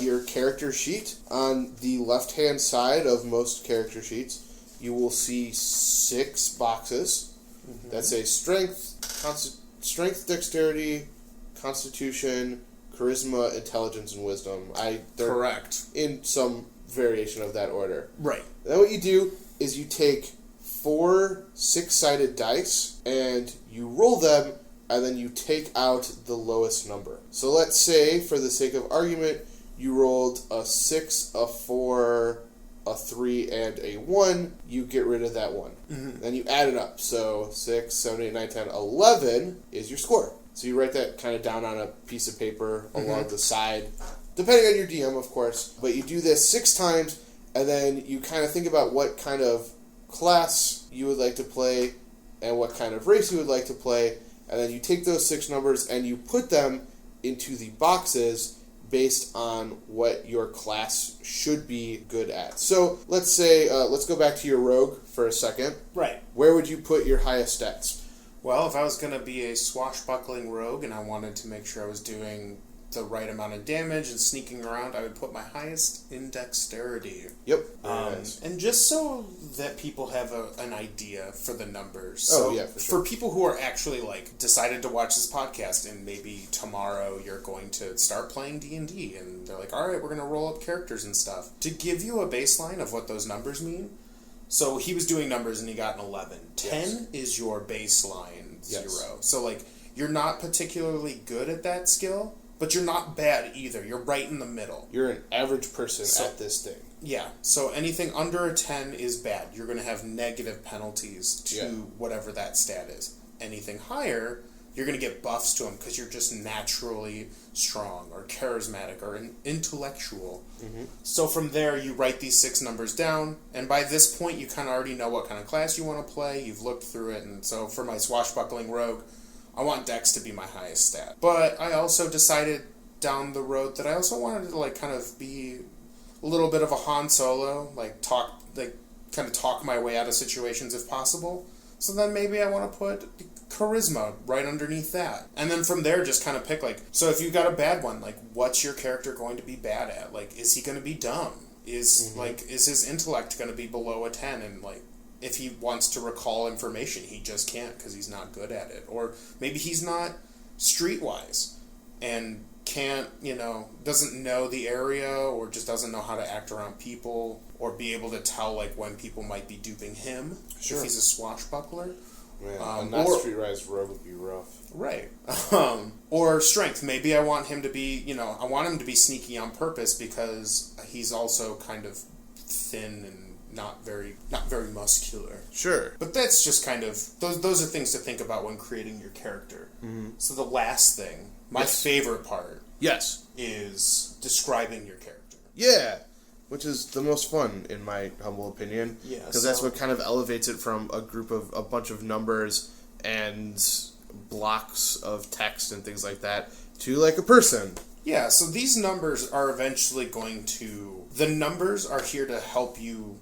your character sheet. On the left-hand side of most character sheets, you will see 6 boxes that say strength, dexterity, constitution, charisma, intelligence, and wisdom. They're correct. In some variation of that order. Right. Then what you do is you take 4 6-sided dice and you roll them, and then you take out the lowest number. So let's say, for the sake of argument, you rolled a 6, a 4, a 3, and a 1, you get rid of that 1. Mm-hmm. Then you add it up. So 6, 7, 8, 9, 10, 11 is your score. So you write that kind of down on a piece of paper along the side, depending on your DM, of course. But you do this 6 times, and then you kind of think about what kind of class you would like to play and what kind of race you would like to play. And then you take those 6 numbers and you put them into the boxes based on what your class should be good at. So let's say, let's go back to your rogue for a second. Right. Where would you put your highest stats? Well, if I was going to be a swashbuckling rogue and I wanted to make sure I was doing the right amount of damage and sneaking around, I would put my highest in dexterity. Yep. Nice. And just so that people have an idea for the numbers. Oh, so yeah, for sure. For people who are actually, like, decided to watch this podcast and maybe tomorrow you're going to start playing D&D and they're like, all right, we're going to roll up characters and stuff. To give you a baseline of what those numbers mean, so he was doing numbers and he got an 11. 10 is your baseline 0. So, like, you're not particularly good at that skill, but you're not bad either. You're right in the middle. You're an average person at this thing. Yeah. So anything under a 10 is bad. You're going to have negative penalties to whatever that stat is. Anything higher, you're going to get buffs to them because you're just naturally strong or charismatic or intellectual. Mm-hmm. So from there, you write these 6 numbers down, and by this point, you kind of already know what kind of class you want to play. You've looked through it, and so for my swashbuckling rogue, I want Dex to be my highest stat. But I also decided down the road that I also wanted to, like, kind of be a little bit of a Han Solo, kind of talk my way out of situations if possible. So then maybe I want to put charisma right underneath that. And then from there, just kind of pick, like, so if you've got a bad one, like, what's your character going to be bad at? Like, is he going to be dumb? Is his intellect going to be below a 10? And, like, if he wants to recall information, he just can't because he's not good at it. Or maybe he's not streetwise and can't, doesn't know the area or just doesn't know how to act around people or be able to tell, like, when people might be duping him if he's a swashbuckler. Man, not streetwise rogue would be rough. Right. Or strength. Maybe I want him to be, I want him to be sneaky on purpose because he's also kind of thin and not very muscular. Sure. But that's just kind of those are things to think about when creating your character. Mm-hmm. So the last thing, my favorite part, is describing your character. Yeah, which is the most fun in my humble opinion. Yeah, because that's what kind of elevates it from a bunch of numbers and blocks of text and things like that to, like, a person. Yeah, so these numbers are eventually going to... The numbers are here to help you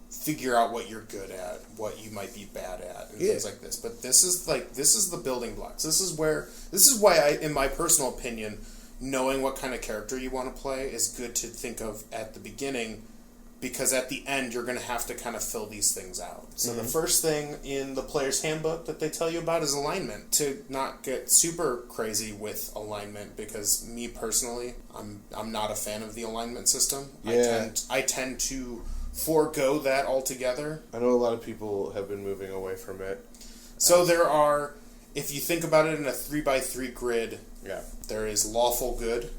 figure out what you're good at, what you might be bad at, and things like this. But this is the building blocks. This is why in my personal opinion, knowing what kind of character you want to play is good to think of at the beginning, because at the end you're going to have to kind of fill these things out. So the first thing in the player's handbook that they tell you about is alignment. To not get super crazy with alignment, because me personally, I'm not a fan of the alignment system. Yeah. I tend to forego that altogether. I know a lot of people have been moving away from it. So there are, if you think about it in a 3x3 grid, Yeah. there is lawful good,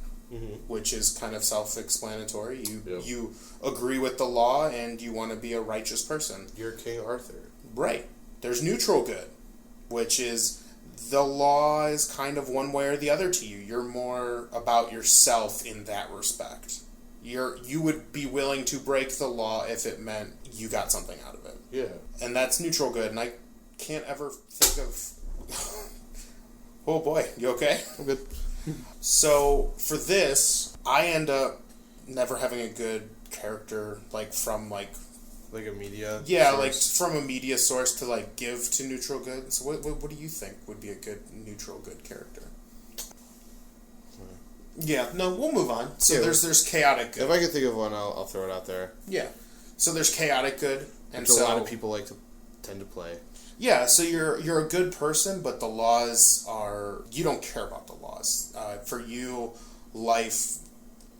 which is kind of self-explanatory. You agree with the law and you want to be a righteous person. You're King Arthur. Right. There's neutral good, which is the law is kind of one way or the other to you. You're more about yourself in that respect. You would be willing to break the law if it meant you got something out of it. Yeah. And that's neutral good, and I can't ever think of... Oh boy, you okay? I'm good. So, for this, I end up never having a good character, from Like a media Yeah, source. from a media source to, give to neutral good. So what do you think would be a good neutral good character? Yeah, no, we'll move on. So Yeah. there's chaotic good. If I can think of one, I'll throw it out there. Yeah. So there's chaotic good. And Which a lot of people tend to play. Yeah, so you're a good person, but the laws are... You don't care about the laws. For you, life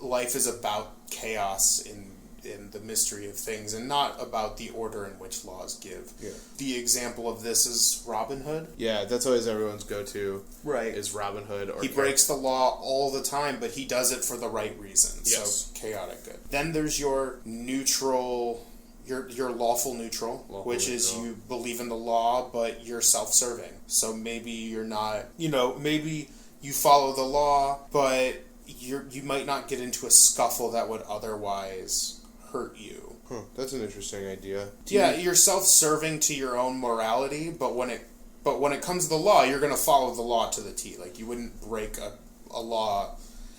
is about chaos in the mystery of things, and not about the order in which laws give. Yeah. The example of this is Robin Hood. Yeah, that's always everyone's go-to. Right. Is Robin Hood. He breaks the law all the time, but he does it for the right reasons. Yes. So chaotic good. Then there's your neutral... Your lawful neutral, which is you believe in the law, but you're self-serving. So maybe you're not, maybe you follow the law, but you might not get into a scuffle that would otherwise hurt you. Huh, that's an interesting idea. You're self-serving to your own morality, but when it comes to the law, you're going to follow the law to the T. You wouldn't break a law.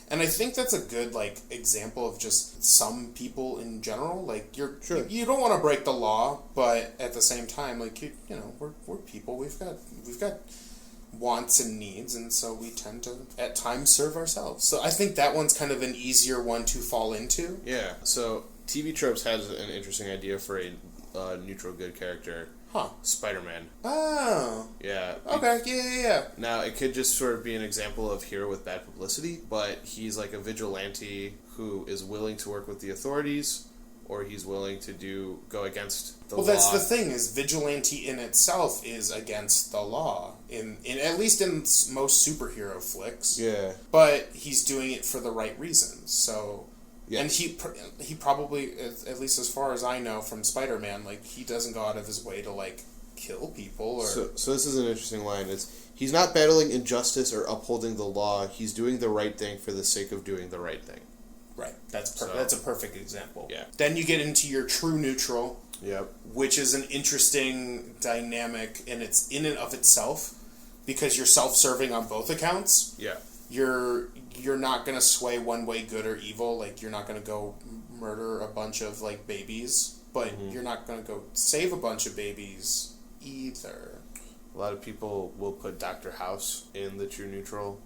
And I think that's a good example of just some people in general. You don't want to break the law, but at the same time, we're people. We've got wants and needs, and so we tend to at times serve ourselves. So I think that one's kind of an easier one to fall into. Yeah. So TV Tropes has an interesting idea for a neutral good character. Huh. Spider-Man. Oh. Yeah. Okay, yeah. Now, it could just sort of be an example of hero with bad publicity, but he's a vigilante who is willing to work with the authorities, or he's willing to go against the law. Well, that's the thing, is vigilante in itself is against the law, in at least in most superhero flicks. Yeah. But he's doing it for the right reasons, so... Yeah. And he probably, at least as far as I know from Spider-Man, he doesn't go out of his way to kill people or. So this is an interesting line. He's not battling injustice or upholding the law. He's doing the right thing for the sake of doing the right thing. Right. That's a perfect example. Yeah. Then you get into your true neutral. Yep. Which is an interesting dynamic in and of itself, because you're self-serving on both accounts. Yeah. You're not going to sway one way, good or evil. You're not going to go murder a bunch of, babies, but you're not going to go save a bunch of babies either. A lot of people will put Dr. House in the true neutral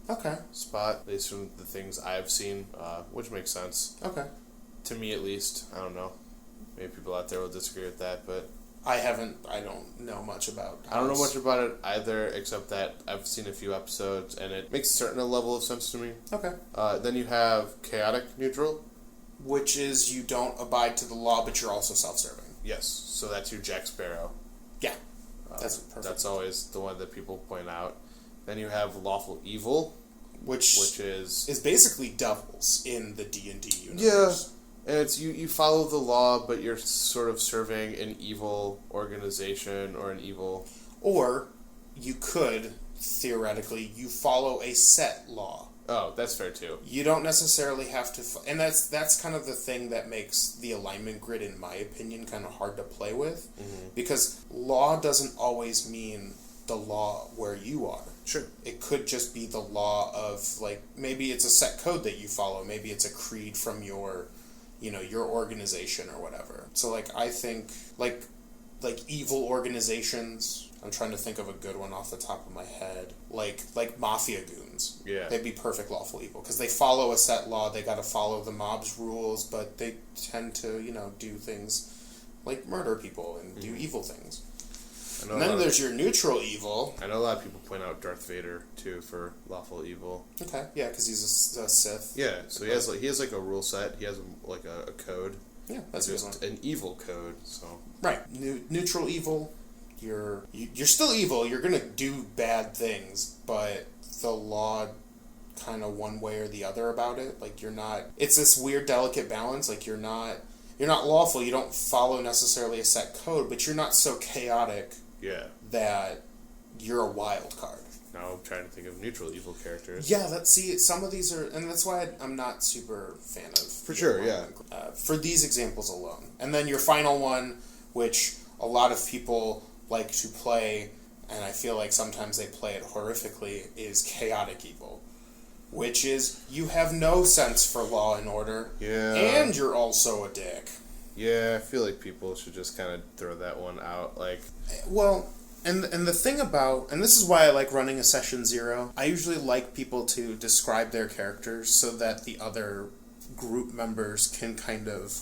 spot, based on the things I've seen, which makes sense. Okay. To me, at least. I don't know. Maybe people out there will disagree with that, but... I don't know much about House. I don't know much about it either, except that I've seen a few episodes, and it makes a certain level of sense to me. Okay. Then you have chaotic neutral. Which is you don't abide to the law, but you're also self-serving. Yes, so that's your Jack Sparrow. Yeah, that's perfect. That's always the one that people point out. Then you have lawful evil, which is basically devils in the D&D universe. Yeah. And it's you follow the law, but you're sort of serving an evil organization or an evil... Or you could, theoretically, you follow a set law. Oh, that's fair too. You don't necessarily have to... And that's kind of the thing that makes the alignment grid, in my opinion, kind of hard to play with. Mm-hmm. Because law doesn't always mean the law where you are. Sure. It could just be the law of, maybe it's a set code that you follow. Maybe it's a creed from your organization or whatever. So, I think, evil organizations, I'm trying to think of a good one off the top of my head. Like Mafia Goons. Yeah. They'd be perfect lawful evil. Because they follow a set law, they gotta follow the mob's rules, but they tend to, do things like murder people and do evil things. And then there's your neutral evil. I know a lot of people point out Darth Vader, too, for lawful evil. Okay, yeah, because he's a Sith. Yeah, so he has like a rule set. He has like a code. Yeah, that's just an evil code. So right, neutral evil. You're still evil. You're gonna do bad things, but the law, kind of one way or the other about it. Like you're not. It's this weird, delicate balance. Like you're not lawful. You don't follow necessarily a set code, but you're not so chaotic. Yeah. That you're a wild card. Now I'm trying to think of neutral evil characters. Yeah, some of these are, and that's why I'm not super fan of. For sure, yeah. For these examples alone. And then your final one, which a lot of people like to play, and I feel like sometimes they play it horrifically, is chaotic evil. Which is, you have no sense for law and order. Yeah. And you're also a dick. Yeah, I feel like people should just kind of throw that one out. Like, well, and the thing about, and this is why I like running a session 0, I usually like people to describe their characters so that the other group members can kind of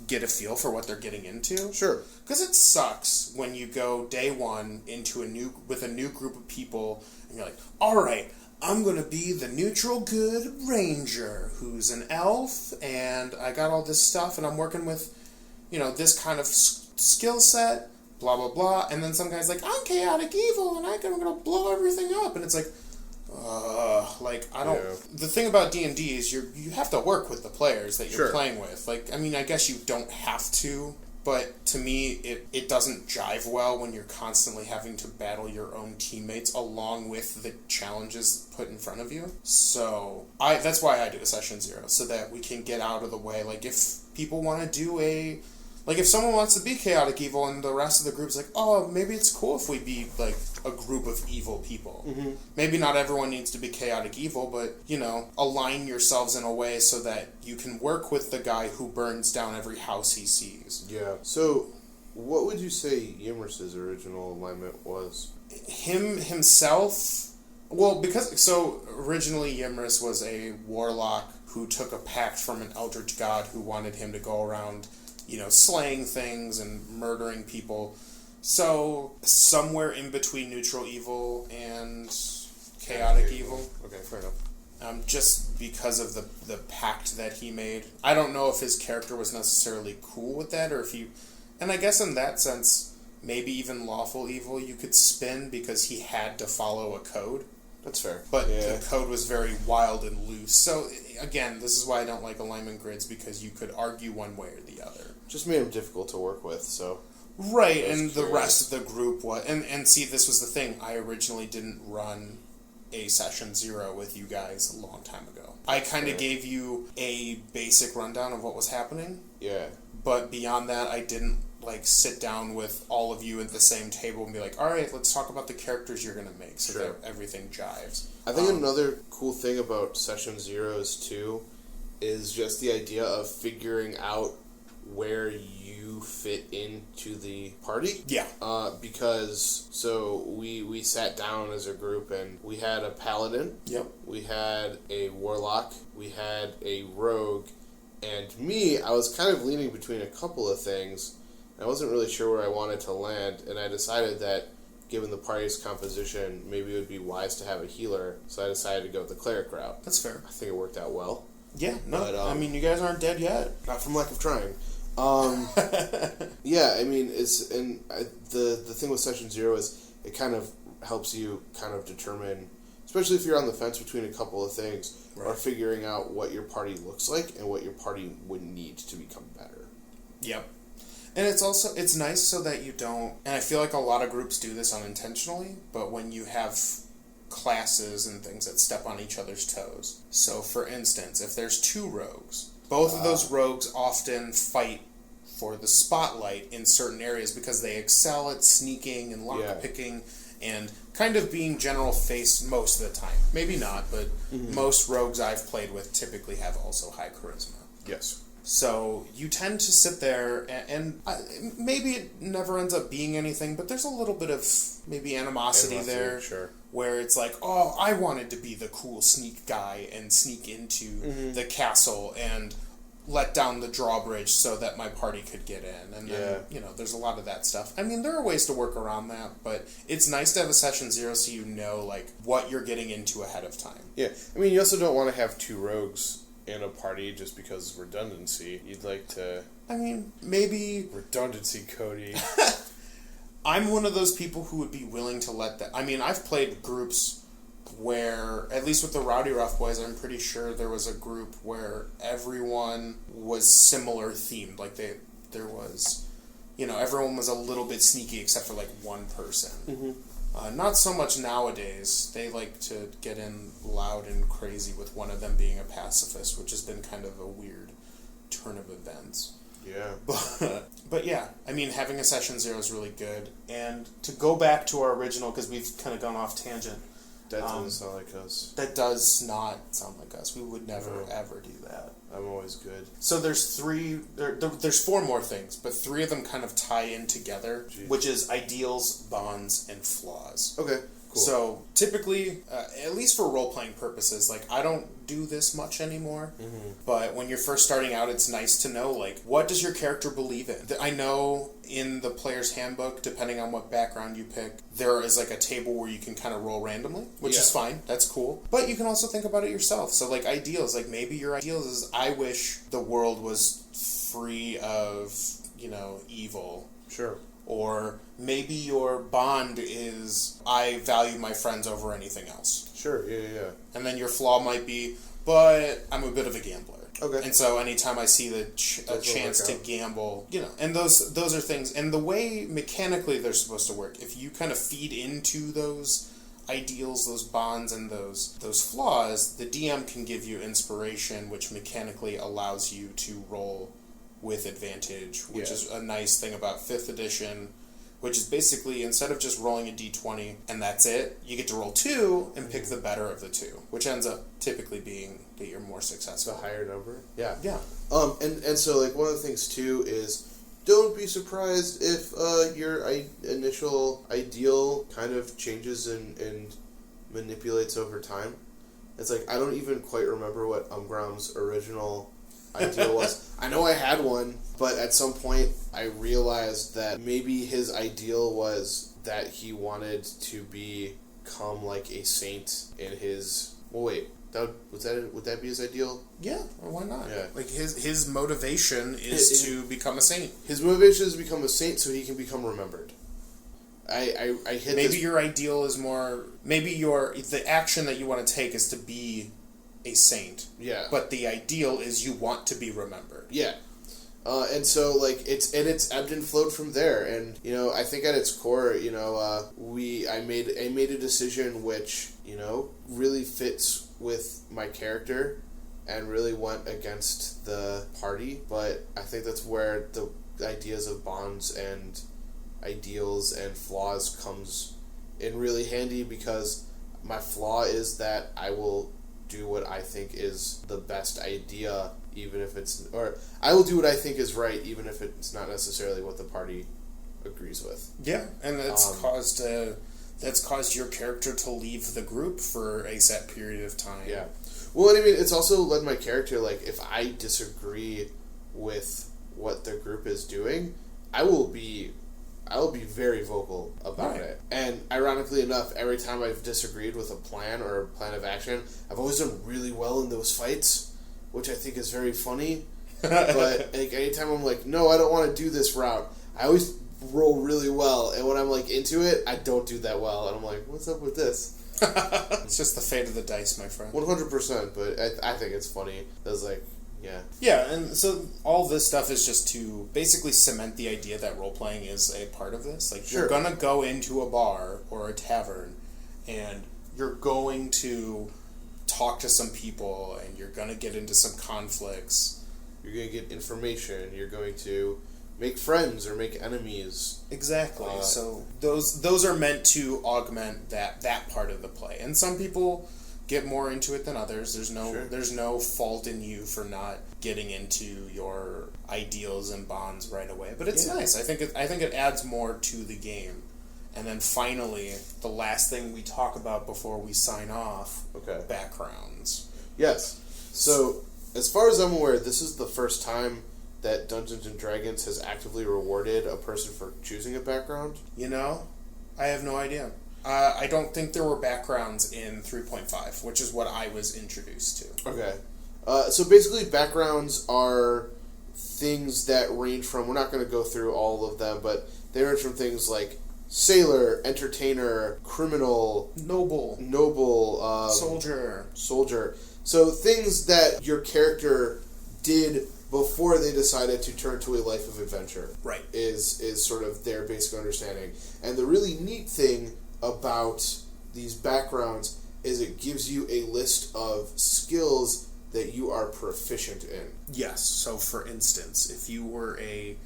get a feel for what they're getting into. Sure. Because it sucks when you go day one with a new group of people and you're like, all right, I'm going to be the neutral good ranger who's an elf and I got all this stuff and I'm working with, this kind of skill set, blah, blah, blah. And then some guy's like, I'm chaotic evil and I'm going to blow everything up. And it's like, I don't... Yeah. The thing about D&D is you have to work with the players that you're playing with. Like, I mean, I guess you don't have to, but to me, it doesn't jive well when you're constantly having to battle your own teammates along with the challenges put in front of you. So, that's why I do a session 0, so that we can get out of the way. Like, if people want to do if someone wants to be chaotic evil and the rest of the group's like, oh, maybe it's cool if we be, like, a group of evil people. Mm-hmm. Maybe not everyone needs to be chaotic evil, but, align yourselves in a way so that you can work with the guy who burns down every house he sees. Yeah. So, what would you say Ymris's original alignment was? Himself... Well, originally Ymris was a warlock who took a pact from an eldritch god who wanted him to go around... slaying things and murdering people. So, somewhere in between neutral evil and chaotic evil. Okay, fair enough. Just because of the pact that he made. I don't know if his character was necessarily cool with that, or if he... And I guess in that sense, maybe even lawful evil you could spin because he had to follow a code. That's fair. But the code was very wild and loose. So, again, this is why I don't like alignment grids, because you could argue one way or the other. Just made them difficult to work with, so... Right, and the rest of the group was... And see, this was the thing. I originally didn't run a session 0 with you guys a long time ago. I kind of gave you a basic rundown of what was happening. Yeah. But beyond that, I didn't, sit down with all of you at the same table and be like, all right, let's talk about the characters you're going to make so that everything jives. I think another cool thing about session 0s, too, is just the idea of figuring out where you fit into the party. Yeah. Because, we sat down as a group and we had a paladin. Yep. We had a warlock. We had a rogue. And me, I was kind of leaning between a couple of things. I wasn't really sure where I wanted to land, and I decided that, given the party's composition, maybe it would be wise to have a healer, so I decided to go the cleroc route. That's fair. I think it worked out well. Yeah, no, but, you guys aren't dead yet. Not from lack of trying. Yeah, I mean, the thing with Session 0 is it kind of helps you kind of determine, especially if you're on the fence between a couple of things, or figuring out what your party looks like and what your party would need to become better. Yep. And it's nice so that you don't, and I feel like a lot of groups do this unintentionally, but when you have classes and things that step on each other's toes. So, for instance, if there's 2 rogues, both of those rogues often fight for the spotlight in certain areas because they excel at sneaking and lockpicking and kind of being general face most of the time. Maybe not, but most rogues I've played with typically have also high charisma. Yes. So you tend to sit there, and maybe it never ends up being anything, but there's a little bit of maybe animosity there. Sure. Where it's like, oh, I wanted to be the cool sneak guy and sneak into the castle and let down the drawbridge so that my party could get in. And then, there's a lot of that stuff. I mean, there are ways to work around that, but it's nice to have a session 0 so you know, like, what you're getting into ahead of time. Yeah. I mean, you also don't want to have 2 rogues in a party just because redundancy. You'd like to... I mean, maybe... Redundancy, Cody. I'm one of those people who would be willing to let that... I mean, I've played groups where, at least with the Rowdy Rough Boys, I'm pretty sure there was a group where everyone was similar themed. Like, there was... everyone was a little bit sneaky except for, like, one person. Not so much nowadays. They like to get in loud and crazy with one of them being a pacifist, which has been kind of a weird turn of events. Yeah. But yeah, I mean, having a session 0 is really good. And to go back to our original, because we've kind of gone off tangent. That doesn't sound like us. That does not sound like us. We would never, ever do that. I'm always good. So there's 4 more things, but 3 of them kind of tie in together, which is ideals, bonds, and flaws. Okay. Cool. So typically, at least for role-playing purposes, like, I don't do this much anymore, but when you're first starting out, it's nice to know, like, what does your character believe in? I know in the player's handbook, depending on what background you pick, there is, like, a table where you can kind of roll randomly, which is fine. That's cool. But you can also think about it yourself. So, like, ideals, like, maybe your ideals is, I wish the world was free of, evil. Sure. Or maybe your bond is, I value my friends over anything else. Sure, yeah. And then your flaw might be, but I'm a bit of a gambler. Okay. And so anytime I see a chance to gamble, and those are things, and the way mechanically they're supposed to work, if you kind of feed into those ideals, those bonds, and those flaws, the DM can give you inspiration, which mechanically allows you to roll with advantage, which is a nice thing about 5th edition, which is basically, instead of just rolling a d20 and that's it, you get to roll 2 and pick the better of the 2, which ends up typically being that you're more successful. The higher number? Yeah. Yeah. And so, like, one of the things, too, is don't be surprised if your initial ideal kind of changes and manipulates over time. It's like, I don't even quite remember what Umgram's original ideal was. I know I had one, but at some point I realized that maybe his ideal was that he wanted to become like a saint in his... Well, wait. Would that be his ideal? Yeah, or why not? Yeah. Like, his motivation is to become a saint. His motivation is to become a saint so he can become remembered. I hit maybe your ideal is more... Maybe the action that you want to take is to be a saint. Yeah. But the ideal is you want to be remembered. Yeah. And so, like, it's ebbed and flowed from there. And, I think at its core, I made a decision which, really fits with my character and really went against the party. But I think that's where the ideas of bonds and ideals and flaws comes in really handy, because my flaw is that I will do what I think is the best idea, even if or I will do what I think is right, even if it's not necessarily what the party agrees with. Yeah, and that's caused your character to leave the group for a set period of time. Yeah. Well, and I mean, it's also led my character, like, if I disagree with what the group is doing, I will be very vocal about it. And ironically enough, every time I've disagreed with a plan or a plan of action, I've always done really well in those fights, which I think is very funny. But like, anytime I'm like, no, I don't want to do this route, I always roll really well. And when I'm like into it, I don't do that well. And I'm like, what's up with this? It's just the fate of the dice, my friend. 100%, but I think it's funny. That's like... Yeah. Yeah, and so all this stuff is just to basically cement the idea that role-playing is a part of this. Like, you're going to go into a bar or a tavern, and you're going to talk to some people, and you're going to get into some conflicts. You're going to get information. You're going to make friends or make enemies. Exactly. So those are meant to augment that part of the play. And some people get more into it than others. There's no Sure. there's no fault in you for not getting into your ideals and bonds right away. But it's nice. I think it adds more to the game. And then finally, the last thing we talk about before we sign off, backgrounds. Yes. So, as far as I'm aware, this is the first time that Dungeons & Dragons has actively rewarded a person for choosing a background. You know, I have no idea. I don't think there were backgrounds in 3.5, which is what I was introduced to. Okay. So basically, backgrounds are things that range from, we're not going to go through all of them, but they range from things like sailor, entertainer, criminal, Noble, soldier. So things that your character did before they decided to turn to a life of adventure. Right. Is sort of their basic understanding. And the really neat thing about these backgrounds is it gives you a list of skills that you are proficient in. Yes. So, for instance, if you were a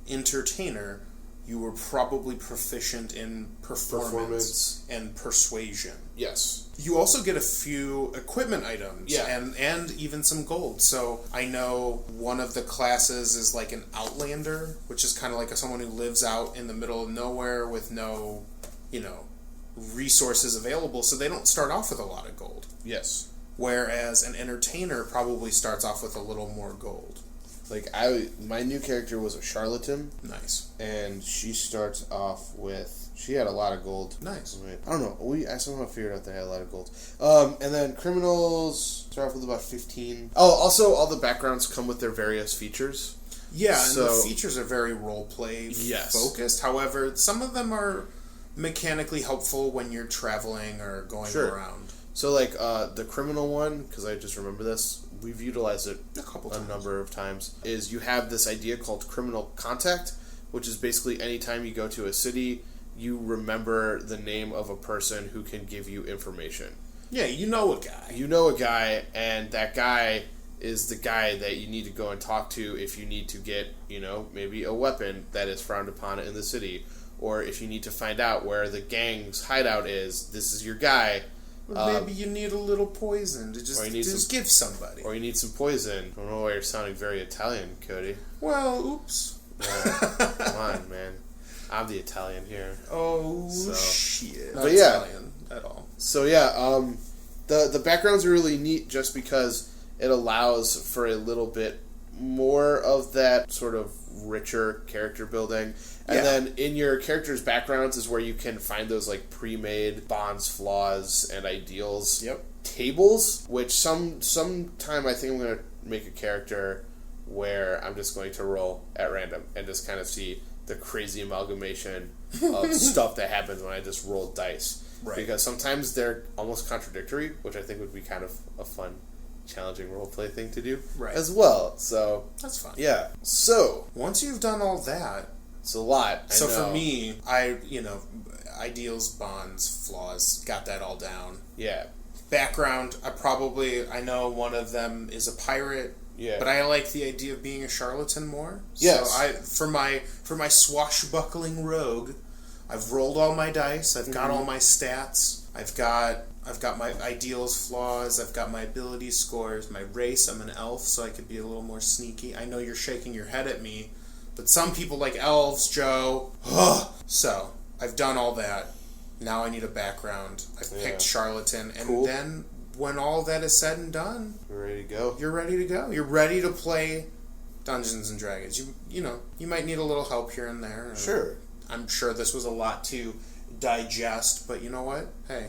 entertainer, you were probably proficient in performance and persuasion. Yes. You also get a few equipment items and even some gold. So I know one of the classes is like an outlander, which is kind of like someone who lives out in the middle of nowhere with no, resources available. So they don't start off with a lot of gold. Yes. Whereas an entertainer probably starts off with a little more gold. Like, my new character was a charlatan. Nice. And she starts off with, she had a lot of gold. Nice. I don't know. I somehow figured out they had a lot of gold. And then criminals start off with about 15. Oh, also, all the backgrounds come with their various features. Yeah, and the features are very role-play focused. However, some of them are mechanically helpful when you're traveling or going around. So, like, the criminal one, because I just remember this, we've utilized it a number of times, is you have this idea called criminal contact, which is basically anytime you go to a city, you remember the name of a person who can give you information. Yeah, you know a guy. You know a guy, and that guy is the guy that you need to go and talk to if you need to get, maybe a weapon that is frowned upon in the city, or if you need to find out where the gang's hideout is, this is your guy. Or maybe you need a little poison to just give somebody. Or you need some poison. I don't know why you're sounding very Italian, Cody. Well, oops. Come on, man. I'm the Italian here. Oh, shit. Not but Italian at all. So, the backgrounds are really neat just because it allows for a little bit more of that sort of richer character building. And then in your character's backgrounds is where you can find those like pre-made bonds, flaws, and ideals tables, which sometime I think I'm going to make a character where I'm just going to roll at random and just kind of see the crazy amalgamation of stuff that happens when I just roll dice. Right. Because sometimes they're almost contradictory, which I think would be kind of a fun, challenging roleplay thing to do as well. So that's fun. Yeah. So once you've done all that, it's a lot. So for me, ideals, bonds, flaws, got that all down. Yeah. Background, I know one of them is a pirate. Yeah. But I like the idea of being a charlatan more. Yes. So for my swashbuckling rogue, I've rolled all my dice. I've got all my stats. I've got my ideals, flaws. I've got my ability scores. My race. I'm an elf, so I could be a little more sneaky. I know you're shaking your head at me, but some people like elves, Joe. So I've done all that. Now I need a background. I've picked charlatan, and then when all that is said and done, you're ready to go. You're ready to go. You're ready to play Dungeons and Dragons. You might need a little help here and there. Sure. I'm sure this was a lot to digest, but you know what? Hey,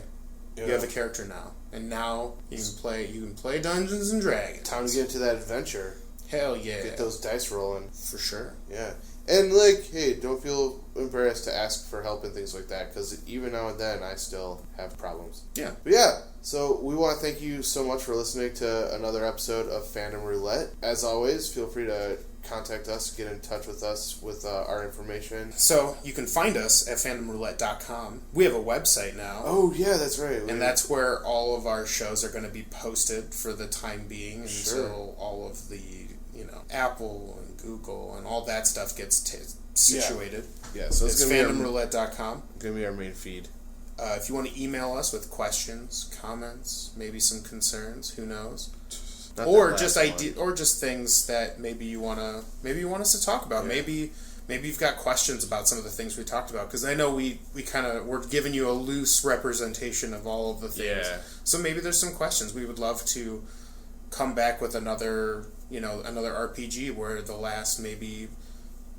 you have a character now, and now you can play Dungeons and Dragons. Time to get into that adventure. Hell yeah. Get those dice rolling. For sure. Yeah. And, hey, don't feel embarrassed to ask for help and things like that, because even now and then, I still have problems. Yeah. But so we want to thank you so much for listening to another episode of Fandom Roulette. As always, feel free to contact us, get in touch with us with our information. So, you can find us at fandomroulette.com. We have a website now. Oh, yeah, that's right. And that's where all of our shows are going to be posted for the time being until all of the, Apple and Google and all that stuff gets situated. Yeah, so it's fandomroulette.com. It's going to be our main feed. If you want to email us with questions, comments, maybe some concerns, who knows, or just things that maybe you want us to talk about. Yeah. Maybe you've got questions about some of the things we talked about, because I know we're giving you a loose representation of all of the things. Yeah. So maybe there's some questions. We would love to come back with another RPG where the last maybe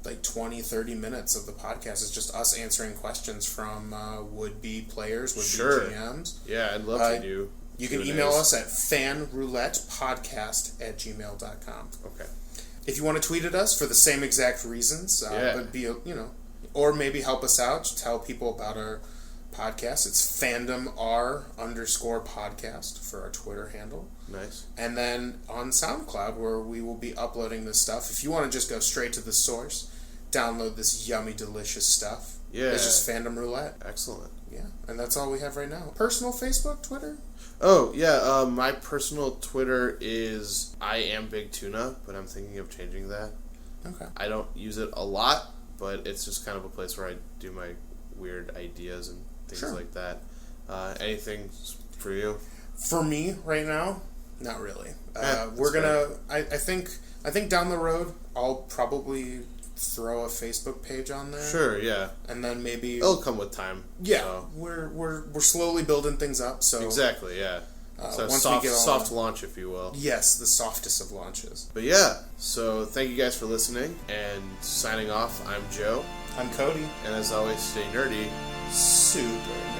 like 20, 30 minutes of the podcast is just us answering questions from would-be players, would-be GMs. Yeah, I'd love to do. You can email us at fanroulettepodcast@gmail.com. Okay. If you want to tweet at us for the same exact reasons, or maybe help us out, tell people about our podcast. It's FandomR_podcast for our Twitter handle. Nice. And then on SoundCloud, where we will be uploading this stuff. If you want to just go straight to the source, download this yummy, delicious stuff. Yeah. It's just Fandom Roulette. Excellent. Yeah, and that's all we have right now. Personal Facebook, Twitter? Oh, yeah, my personal Twitter is IamBigTuna, but I'm thinking of changing that. Okay. I don't use it a lot, but it's just kind of a place where I do my weird ideas and things like that. Anything for you? For me, right now, not really. We're gonna. I think down the road, I'll probably throw a Facebook page on there. Sure, yeah. And then maybe it'll come with time. Yeah, so. We're slowly building things up. So exactly, yeah. So once soft, we get soft launch, if you will. Yes, the softest of launches. But yeah, so thank you guys for listening, and signing off. I'm Joe. I'm Cody. And as always, stay nerdy. Super.